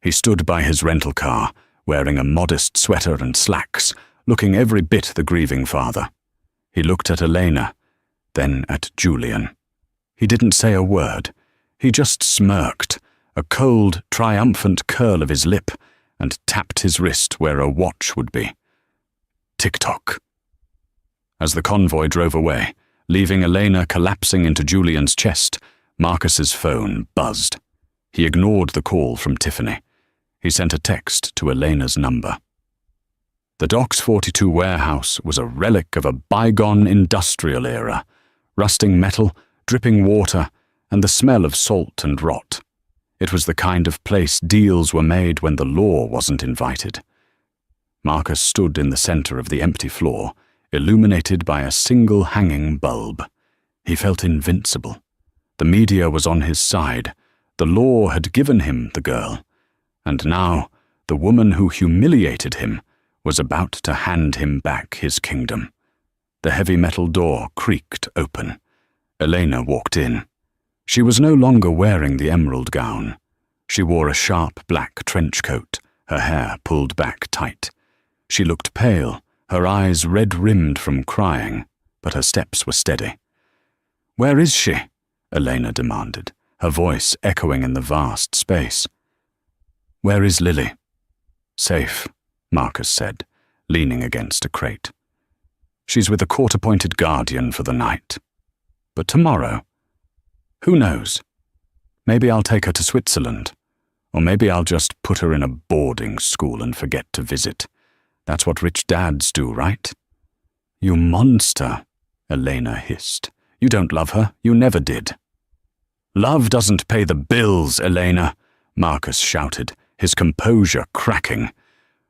He stood by his rental car, wearing a modest sweater and slacks, looking every bit the grieving father. He looked at Elena, then at Julian. He didn't say a word. He just smirked, a cold, triumphant curl of his lip, and tapped his wrist where a watch would be. Tick-tock. As the convoy drove away, leaving Elena collapsing into Julian's chest, Marcus's phone buzzed. He ignored the call from Tiffany. He sent a text to Elena's number. The Docks 42 warehouse was a relic of a bygone industrial era, rusting metal, dripping water, and the smell of salt and rot. It was the kind of place deals were made when the law wasn't invited. Marcus stood in the center of the empty floor, illuminated by a single hanging bulb. He felt invincible. The media was on his side. The law had given him the girl. And now, the woman who humiliated him was about to hand him back his kingdom. The heavy metal door creaked open. Elena walked in. She was no longer wearing the emerald gown. She wore a sharp black trench coat, her hair pulled back tight. She looked pale, her eyes red-rimmed from crying, but her steps were steady. "Where is she?" Elena demanded, her voice echoing in the vast space. "Where is Lily?" "Safe," Marcus said, leaning against a crate. "She's with a court-appointed guardian for the night. But tomorrow? Who knows? Maybe I'll take her to Switzerland. Or maybe I'll just put her in a boarding school and forget to visit. That's what rich dads do, right?" "You monster," Elena hissed. "You don't love her. You never did." "Love doesn't pay the bills, Elena," Marcus shouted, his composure cracking.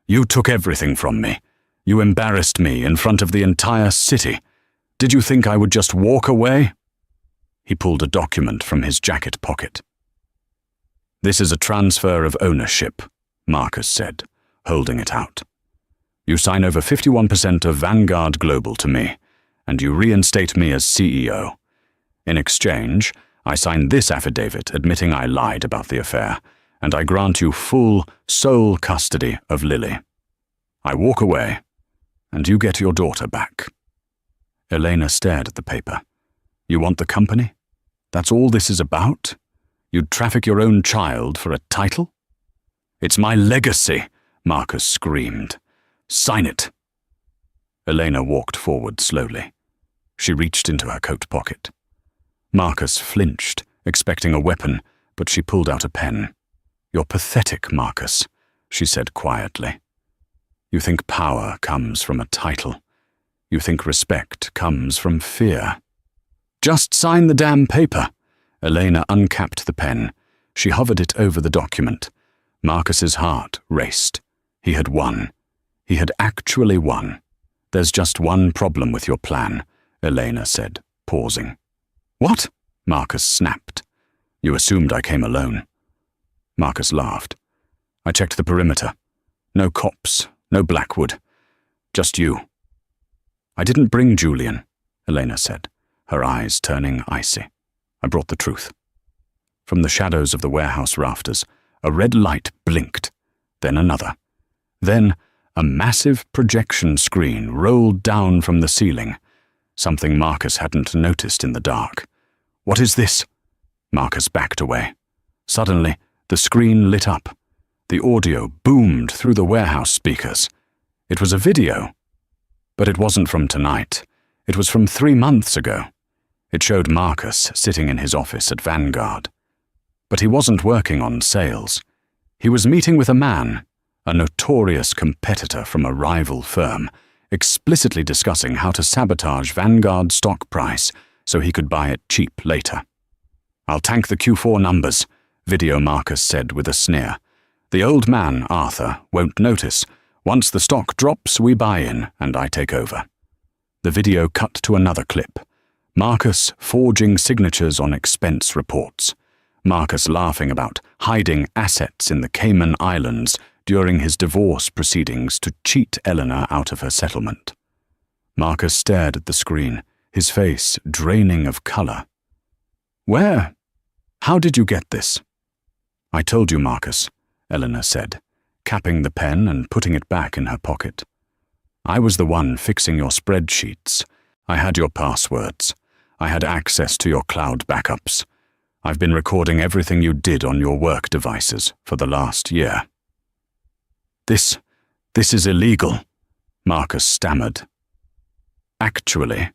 "You took everything from me. You embarrassed me in front of the entire city. Did you think I would just walk away?" He pulled a document from his jacket pocket. "This is a transfer of ownership," Marcus said, holding it out. "You sign over 51% of Vanguard Global to me, and you reinstate me as CEO. In exchange, I sign this affidavit admitting I lied about the affair, and I grant you full, sole custody of Lily. I walk away, and you get your daughter back." Elena stared at the paper. "You want the company? That's all this is about? You'd traffic your own child for a title?" "It's my legacy," Marcus screamed. "Sign it." Elena walked forward slowly. She reached into her coat pocket. Marcus flinched, expecting a weapon, but she pulled out a pen. "You're pathetic, Marcus," she said quietly. "You think power comes from a title. You think respect comes from fear. Just sign the damn paper." Elena uncapped the pen. She hovered it over the document. Marcus's heart raced. He had won. He had actually won. "There's just one problem with your plan," Elena said, pausing. "What?" Marcus snapped. "You assumed I came alone." Marcus laughed. "I checked the perimeter. No cops, no Blackwood. Just you." "I didn't bring Julian," Elena said, her eyes turning icy. "I brought the truth." From the shadows of the warehouse rafters, a red light blinked, then another. Then a massive projection screen rolled down from the ceiling, something Marcus hadn't noticed in the dark. "What is this?" Marcus backed away. Suddenly, the screen lit up. The audio boomed through the warehouse speakers. It was a video. But it wasn't from tonight. It was from 3 months ago. It showed Marcus sitting in his office at Vanguard. But he wasn't working on sales. He was meeting with a man, a notorious competitor from a rival firm, explicitly discussing how to sabotage Vanguard's stock price so he could buy it cheap later. "I'll tank the Q4 numbers," Video Marcus said with a sneer. "The old man, Arthur, won't notice. Once the stock drops, we buy in, and I take over." The video cut to another clip. Marcus forging signatures on expense reports. Marcus laughing about hiding assets in the Cayman Islands during his divorce proceedings to cheat Eleanor out of her settlement. Marcus stared at the screen, his face draining of color. "Where? How did you get this?" "I told you, Marcus," Eleanor said, capping the pen and putting it back in her pocket. "I was the one fixing your spreadsheets. I had your passwords. I had access to your cloud backups. I've been recording everything you did on your work devices for the last year." This is illegal," Marcus stammered. "Actually,"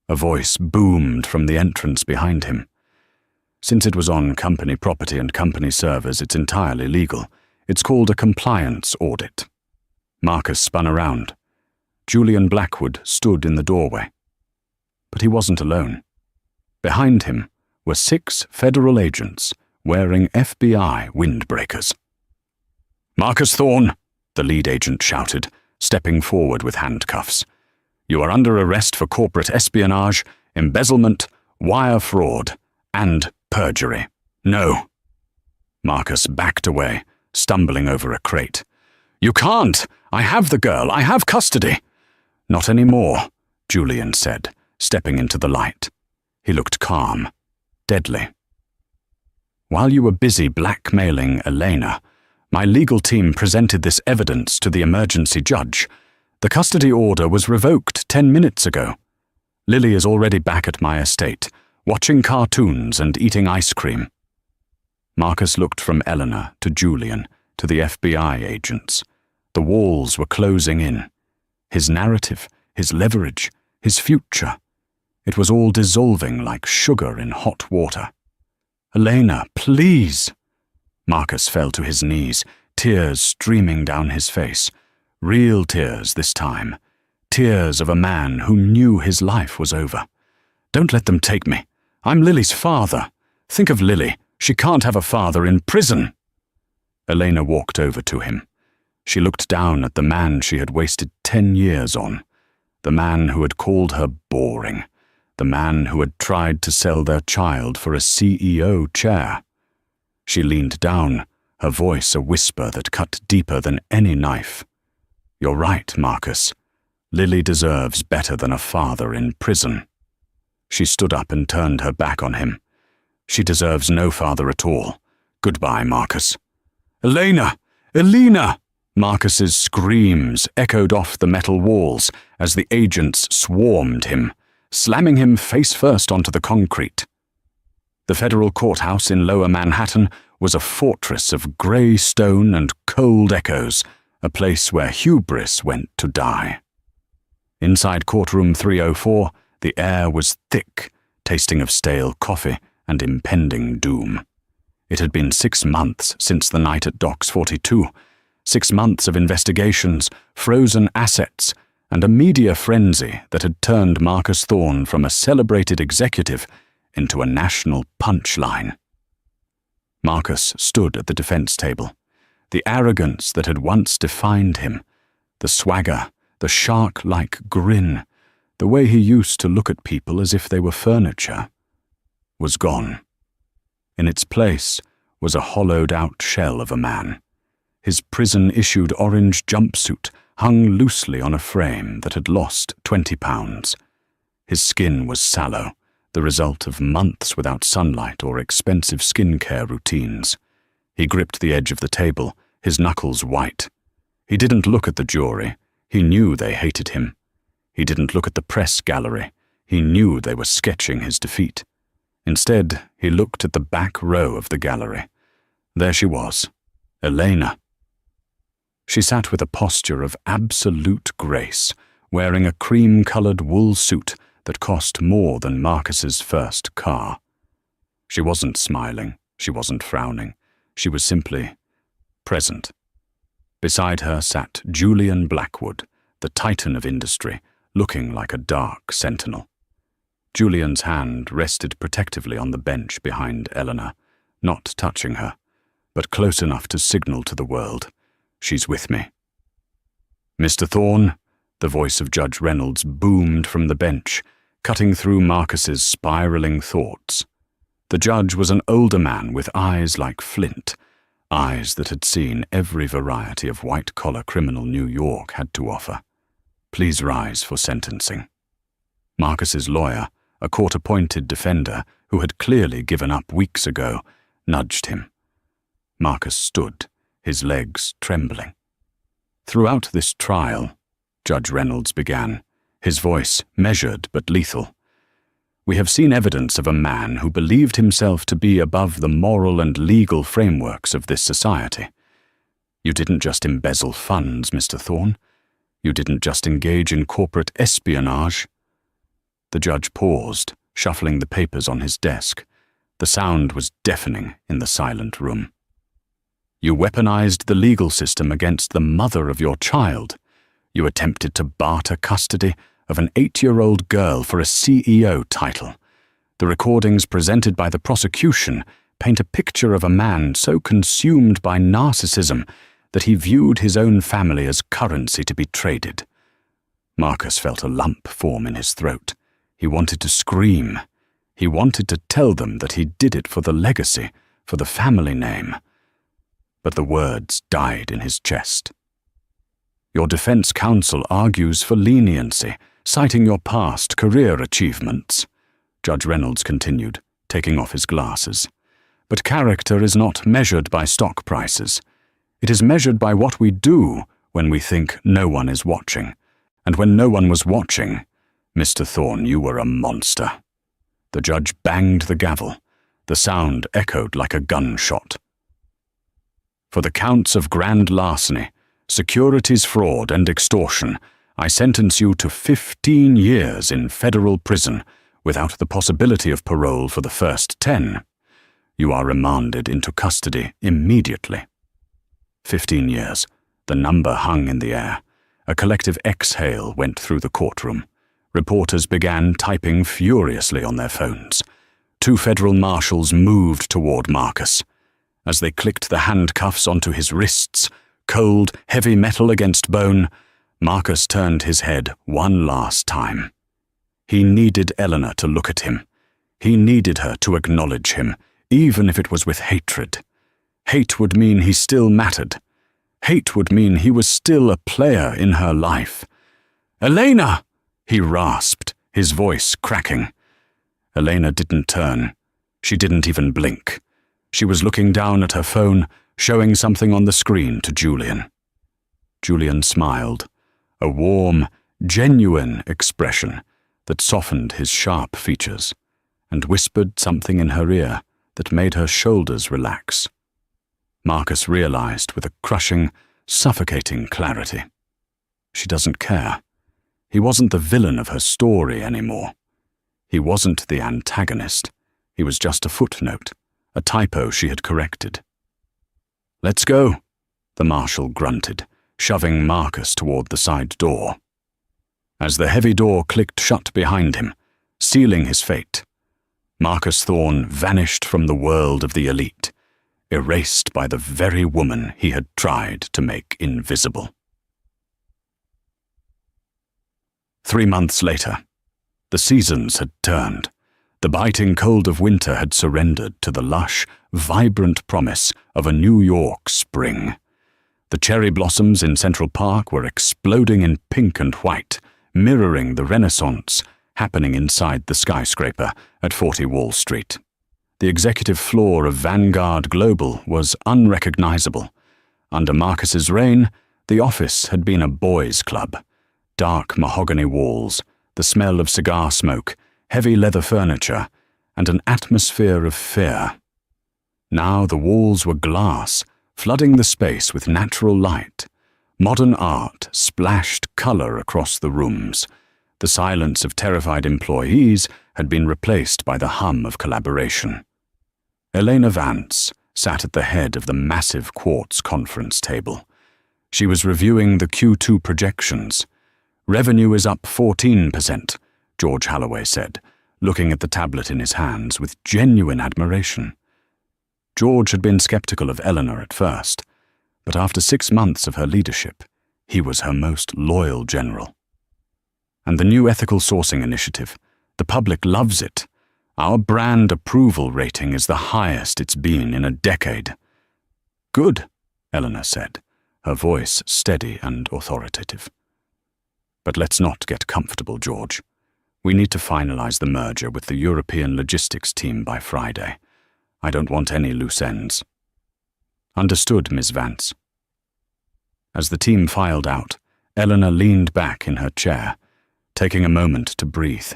a voice boomed from the entrance behind him. "Since it was on company property and company servers, it's entirely legal. It's called a compliance audit." Marcus spun around. Julian Blackwood stood in the doorway. But he wasn't alone. Behind him were 6 federal agents wearing FBI windbreakers. "Marcus Thorne," the lead agent shouted, stepping forward with handcuffs. "You are under arrest for corporate espionage, embezzlement, wire fraud, and perjury." "No." Marcus backed away, stumbling over a crate. "You can't! I have the girl! I have custody!" "Not anymore," Julian said, stepping into the light. He looked calm, deadly. "While you were busy blackmailing Elena, my legal team presented this evidence to the emergency judge. The custody order was revoked 10 minutes ago. Lily is already back at my estate, watching cartoons and eating ice cream." Marcus looked from Eleanor to Julian to the FBI agents. The walls were closing in. His narrative, his leverage, his future. It was all dissolving like sugar in hot water. "Elena, please!" Marcus fell to his knees, tears streaming down his face. Real tears this time. Tears of a man who knew his life was over. "Don't let them take me. I'm Lily's father. Think of Lily. She can't have a father in prison." Elena walked over to him. She looked down at the man she had wasted 10 years on. the man who had called her boring, the man who had tried to sell their child for a CEO chair. She leaned down, her voice a whisper that cut deeper than any knife. "You're right, Marcus. Lily deserves better than a father in prison." She stood up and turned her back on him. "She deserves no father at all. Goodbye, Marcus." "Elena! Elena!" Marcus's screams echoed off the metal walls as the agents swarmed him, slamming him face first onto the concrete. The federal courthouse in Lower Manhattan was a fortress of grey stone and cold echoes, a place where hubris went to die. Inside courtroom 304, the air was thick, tasting of stale coffee and impending doom. It had been 6 months since the night at Docks 42, 6 months of investigations, frozen assets, and a media frenzy that had turned Marcus Thorne from a celebrated executive into a national punchline. Marcus stood at the defense table. The arrogance that had once defined him, the swagger, the shark-like grin, the way he used to look at people as if they were furniture, was gone. In its place was a hollowed-out shell of a man. His prison-issued orange jumpsuit hung loosely on a frame that had lost 20 pounds. His skin was sallow, the result of months without sunlight or expensive skincare routines. He gripped the edge of the table, his knuckles white. He didn't look at the jury. He knew they hated him. He didn't look at the press gallery. He knew they were sketching his defeat. Instead, he looked at the back row of the gallery. There she was, Elena. She sat with a posture of absolute grace, wearing a cream-colored wool suit that cost more than Marcus's first car. She wasn't smiling. She wasn't frowning. She was simply present. Beside her sat Julian Blackwood, the titan of industry, looking like a dark sentinel. Julian's hand rested protectively on the bench behind Eleanor, not touching her, but close enough to signal to the world, "She's with me." "Mr. Thorne," the voice of Judge Reynolds boomed from the bench, cutting through Marcus's spiraling thoughts. The judge was an older man with eyes like flint, eyes that had seen every variety of white-collar criminal New York had to offer. "Please rise for sentencing." Marcus's lawyer, a court-appointed defender who had clearly given up weeks ago, nudged him. Marcus stood, his legs trembling. "Throughout this trial," Judge Reynolds began, his voice measured but lethal, "we have seen evidence of a man who believed himself to be above the moral and legal frameworks of this society. You didn't just embezzle funds, Mr. Thorne. You didn't just engage in corporate espionage." The judge paused, shuffling the papers on his desk. The sound was deafening in the silent room. "You weaponized the legal system against the mother of your child. You attempted to barter custody of an 8-year-old girl for a CEO title. The recordings presented by the prosecution paint a picture of a man so consumed by narcissism that he viewed his own family as currency to be traded." Marcus felt a lump form in his throat. He wanted to scream. He wanted to tell them that he did it for the legacy, for the family name. But the words died in his chest. "Your defense counsel argues for leniency, citing your past career achievements," Judge Reynolds continued, taking off his glasses. "But character is not measured by stock prices. It is measured by what we do when we think no one is watching. And when no one was watching, Mr. Thorne, you were a monster." The judge banged the gavel. The sound echoed like a gunshot. "For the counts of grand larceny, securities fraud, and extortion, I sentence you to 15 years in federal prison without the possibility of parole for the first 10. You are remanded into custody immediately." 15 years. The number hung in the air. A collective exhale went through the courtroom. Reporters began typing furiously on their phones. 2 federal marshals moved toward Marcus. As they clicked the handcuffs onto his wrists, cold, heavy metal against bone, Marcus turned his head one last time. He needed Eleanor to look at him. He needed her to acknowledge him, even if it was with hatred. Hate would mean he still mattered. Hate would mean he was still a player in her life. "Elena!" he rasped, his voice cracking. Elena didn't turn. She didn't even blink. She was looking down at her phone, showing something on the screen to Julian. Julian smiled, a warm, genuine expression that softened his sharp features, and whispered something in her ear that made her shoulders relax. Marcus realized with a crushing, suffocating clarity. She doesn't care. He wasn't the villain of her story anymore. He wasn't the antagonist. He was just a footnote, a typo she had corrected. "Let's go," the marshal grunted, shoving Marcus toward the side door. As the heavy door clicked shut behind him, sealing his fate, Marcus Thorne vanished from the world of the elite, erased by the very woman he had tried to make invisible. 3 months later, the seasons had turned. The biting cold of winter had surrendered to the lush, vibrant promise of a New York spring. The cherry blossoms in Central Park were exploding in pink and white, mirroring the Renaissance happening inside the skyscraper at 40 Wall Street. The executive floor of Vanguard Global was unrecognizable. Under Marcus's reign, the office had been a boys' club. Dark mahogany walls, the smell of cigar smoke, heavy leather furniture, and an atmosphere of fear. Now the walls were glass, flooding the space with natural light. Modern art splashed color across the rooms. The silence of terrified employees had been replaced by the hum of collaboration. Elena Vance sat at the head of the massive quartz conference table. She was reviewing the Q2 projections. "Revenue is up 14%, George Holloway said, looking at the tablet in his hands with genuine admiration. George had been skeptical of Eleanor at first, but after 6 months of her leadership, he was her most loyal general. And the new ethical sourcing initiative, the public loves it. Our brand approval rating is the highest it's been in a decade. "Good," Eleanor said, her voice steady and authoritative. "But let's not get comfortable, George. We need to finalize the merger with the European logistics team by Friday. I don't want any loose ends." "Understood, Ms. Vance." As the team filed out, Eleanor leaned back in her chair, taking a moment to breathe.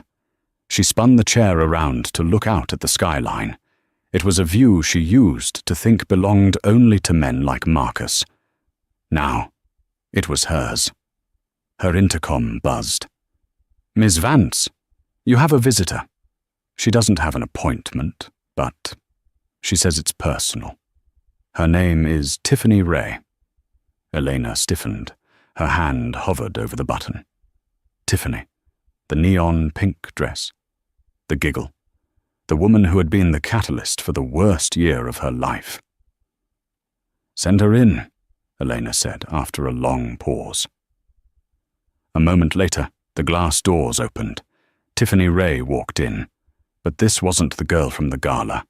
She spun the chair around to look out at the skyline. It was a view she used to think belonged only to men like Marcus. Now, it was hers. Her intercom buzzed. "Ms. Vance, you have a visitor. She doesn't have an appointment, but she says it's personal. Her name is Tiffany Ray." Elena stiffened. Her hand hovered over the button. Tiffany, the neon pink dress, the giggle, the woman who had been the catalyst for the worst year of her life. "Send her in," Elena said after a long pause. A moment later, the glass doors opened. Tiffany Ray walked in, but this wasn't the girl from the gala.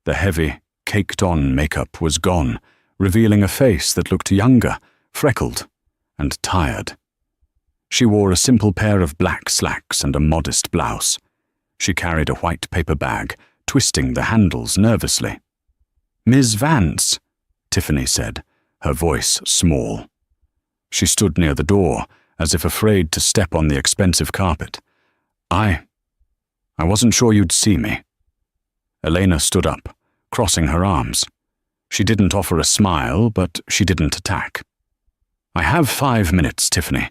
The heavy, caked-on makeup was gone, revealing a face that looked younger, freckled, and tired. She wore a simple pair of black slacks and a modest blouse. She carried a white paper bag, twisting the handles nervously. "Ms. Vance," Tiffany said, her voice small. She stood near the door, as if afraid to step on the expensive carpet. I wasn't sure you'd see me." Elena stood up, crossing her arms. She didn't offer a smile, but she didn't attack. "I have 5 minutes, Tiffany.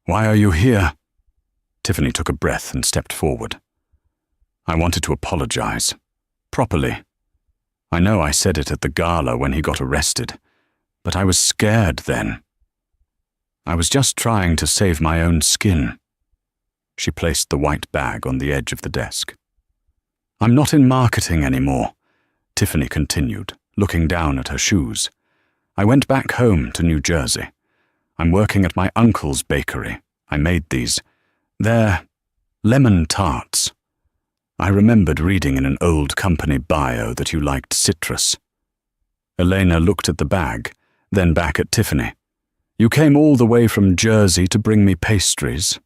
Why are you here?" Tiffany took a breath and stepped forward. "I wanted to apologize. Properly. I know I said it at the gala when he got arrested, but I was scared then. I was just trying to save my own skin." She placed the white bag on the edge of the desk. "I'm not in marketing anymore," Tiffany continued, looking down at her shoes. "I went back home to New Jersey. I'm working at my uncle's bakery. I made these. They're lemon tarts. I remembered reading in an old company bio that you liked citrus. Elena looked at the bag, then back at Tiffany. You came all the way from Jersey to bring me pastries.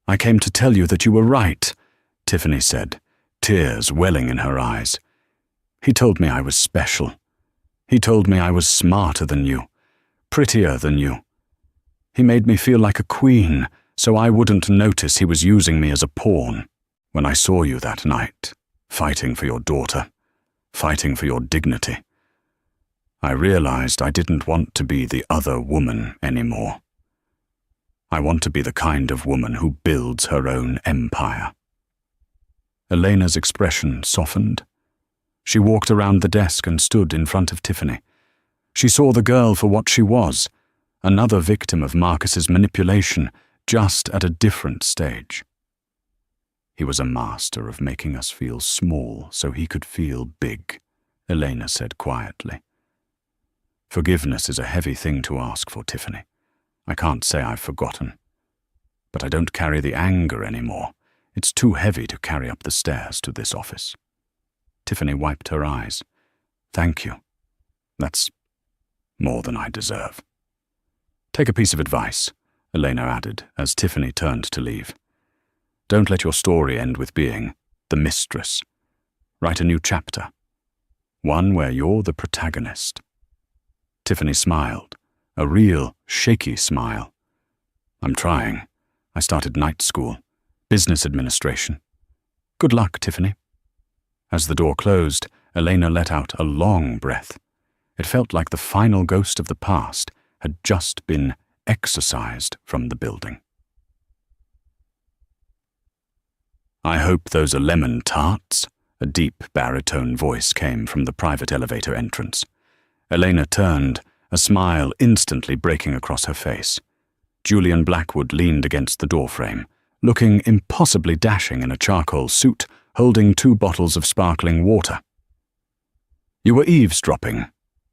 I came to tell you that you were right, Tiffany said, tears welling in her eyes. He told me I was special. He told me I was smarter than you, prettier than you. He made me feel like a queen, so I wouldn't notice he was using me as a pawn. When I saw you that night, fighting for your daughter, fighting for your dignity, I realized I didn't want to be the other woman anymore. I want to be the kind of woman who builds her own empire. Elena's expression softened. She walked around the desk and stood in front of Tiffany. She saw the girl for what she was, another victim of Marcus's manipulation, just at a different stage. He was a master of making us feel small so he could feel big, Elena said quietly. Forgiveness is a heavy thing to ask for, Tiffany. I can't say I've forgotten. But I don't carry the anger anymore. It's too heavy to carry up the stairs to this office. Tiffany wiped her eyes. Thank you. That's more than I deserve. Take a piece of advice, Elena added as Tiffany turned to leave. Don't let your story end with being the mistress. Write a new chapter. One where you're the protagonist. Tiffany smiled, a real, shaky smile. I'm trying. I started night school, business administration. Good luck, Tiffany. As the door closed, Elena let out a long breath. It felt like the final ghost of the past had just been exorcised from the building. I hope those are lemon tarts, a deep baritone voice came from the private elevator entrance. Elena turned, a smile instantly breaking across her face. Julian Blackwood leaned against the doorframe, looking impossibly dashing in a charcoal suit, holding 2 bottles of sparkling water. You were eavesdropping,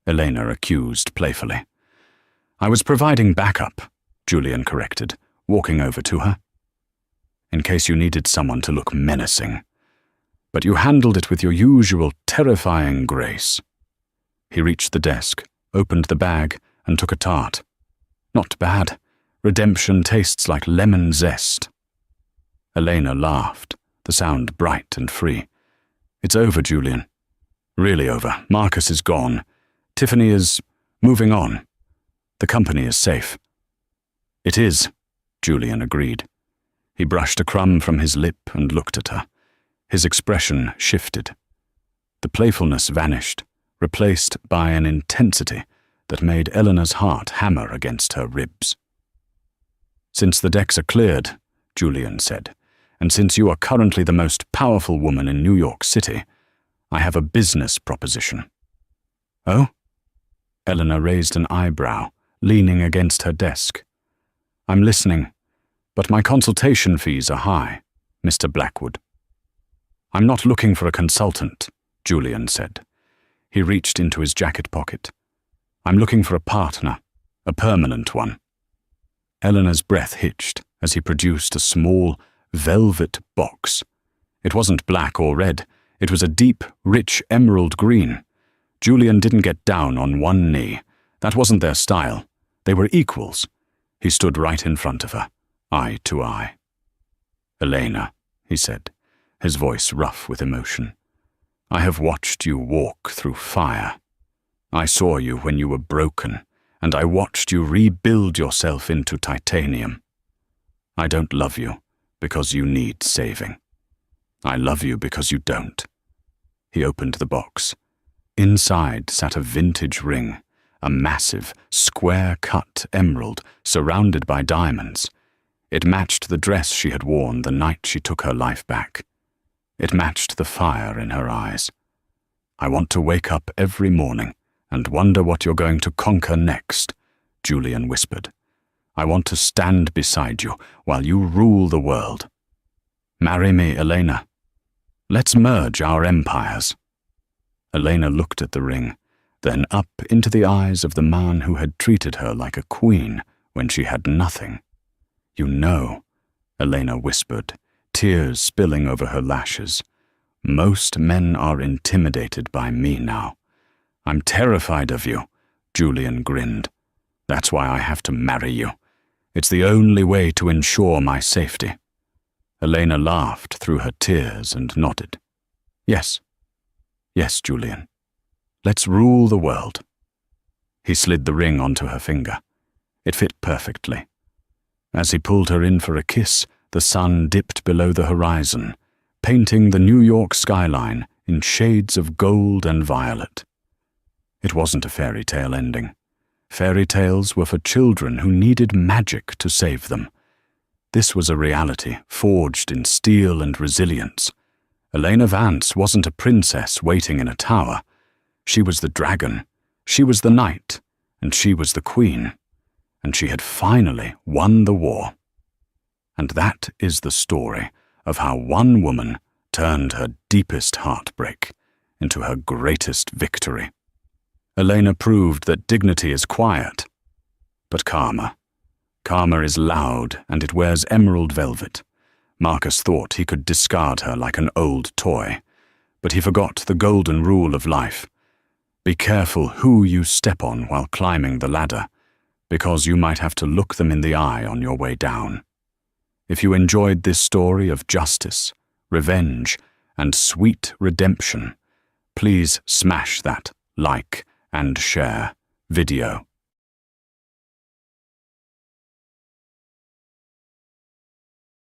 Elena accused playfully. I was providing backup, Julian corrected, walking over to her. In case you needed someone to look menacing. But you handled it with your usual terrifying grace. He reached the desk, opened the bag, and took a tart. Not bad. Redemption tastes like lemon zest. Elena laughed, the sound bright and free. It's over, Julian. Really over. Marcus is gone. Tiffany is moving on. The company is safe. It is, Julian agreed. He brushed a crumb from his lip and looked at her. His expression shifted. The playfulness vanished, replaced by an intensity that made Eleanor's heart hammer against her ribs. Since the decks are cleared, Julian said, and since you are currently the most powerful woman in New York City, I have a business proposition. Oh? Eleanor raised an eyebrow, leaning against her desk. I'm listening, but my consultation fees are high, Mr. Blackwood. I'm not looking for a consultant, Julian said. He reached into his jacket pocket. I'm looking for a partner, a permanent one. Eleanor's breath hitched as he produced a small, velvet box. It wasn't black or red. It was a deep, rich emerald green. Julian didn't get down on one knee. That wasn't their style. They were equals. He stood right in front of her, eye to eye. Elena, he said, his voice rough with emotion. I have watched you walk through fire. I saw you when you were broken, and I watched you rebuild yourself into titanium. I don't love you because you need saving. I love you because you don't. He opened the box. Inside sat a vintage ring, a massive, square-cut emerald surrounded by diamonds. It matched the dress she had worn the night she took her life back. It matched the fire in her eyes. I want to wake up every morning and wonder what you're going to conquer next, Julian whispered. I want to stand beside you while you rule the world. Marry me, Elena. Let's merge our empires. Elena looked at the ring, then up into the eyes of the man who had treated her like a queen when she had nothing. You know, Elena whispered, tears spilling over her lashes. Most men are intimidated by me now. I'm terrified of you, Julian grinned. That's why I have to marry you. It's the only way to ensure my safety. Elena laughed through her tears and nodded. Yes. Yes, Julian. Let's rule the world. He slid the ring onto her finger. It fit perfectly. As he pulled her in for a kiss, the sun dipped below the horizon, painting the New York skyline in shades of gold and violet. It wasn't a fairy tale ending. Fairy tales were for children who needed magic to save them. This was a reality forged in steel and resilience. Elena Vance wasn't a princess waiting in a tower. She was the dragon, she was the knight, and she was the queen. And she had finally won the war. And that is the story of how one woman turned her deepest heartbreak into her greatest victory. Elena proved that dignity is quiet, but calmer. Calmer is loud, and it wears emerald velvet. Marcus thought he could discard her like an old toy, but he forgot the golden rule of life. Be careful who you step on while climbing the ladder, because you might have to look them in the eye on your way down. If you enjoyed this story of justice, revenge, and sweet redemption, please smash that like and share video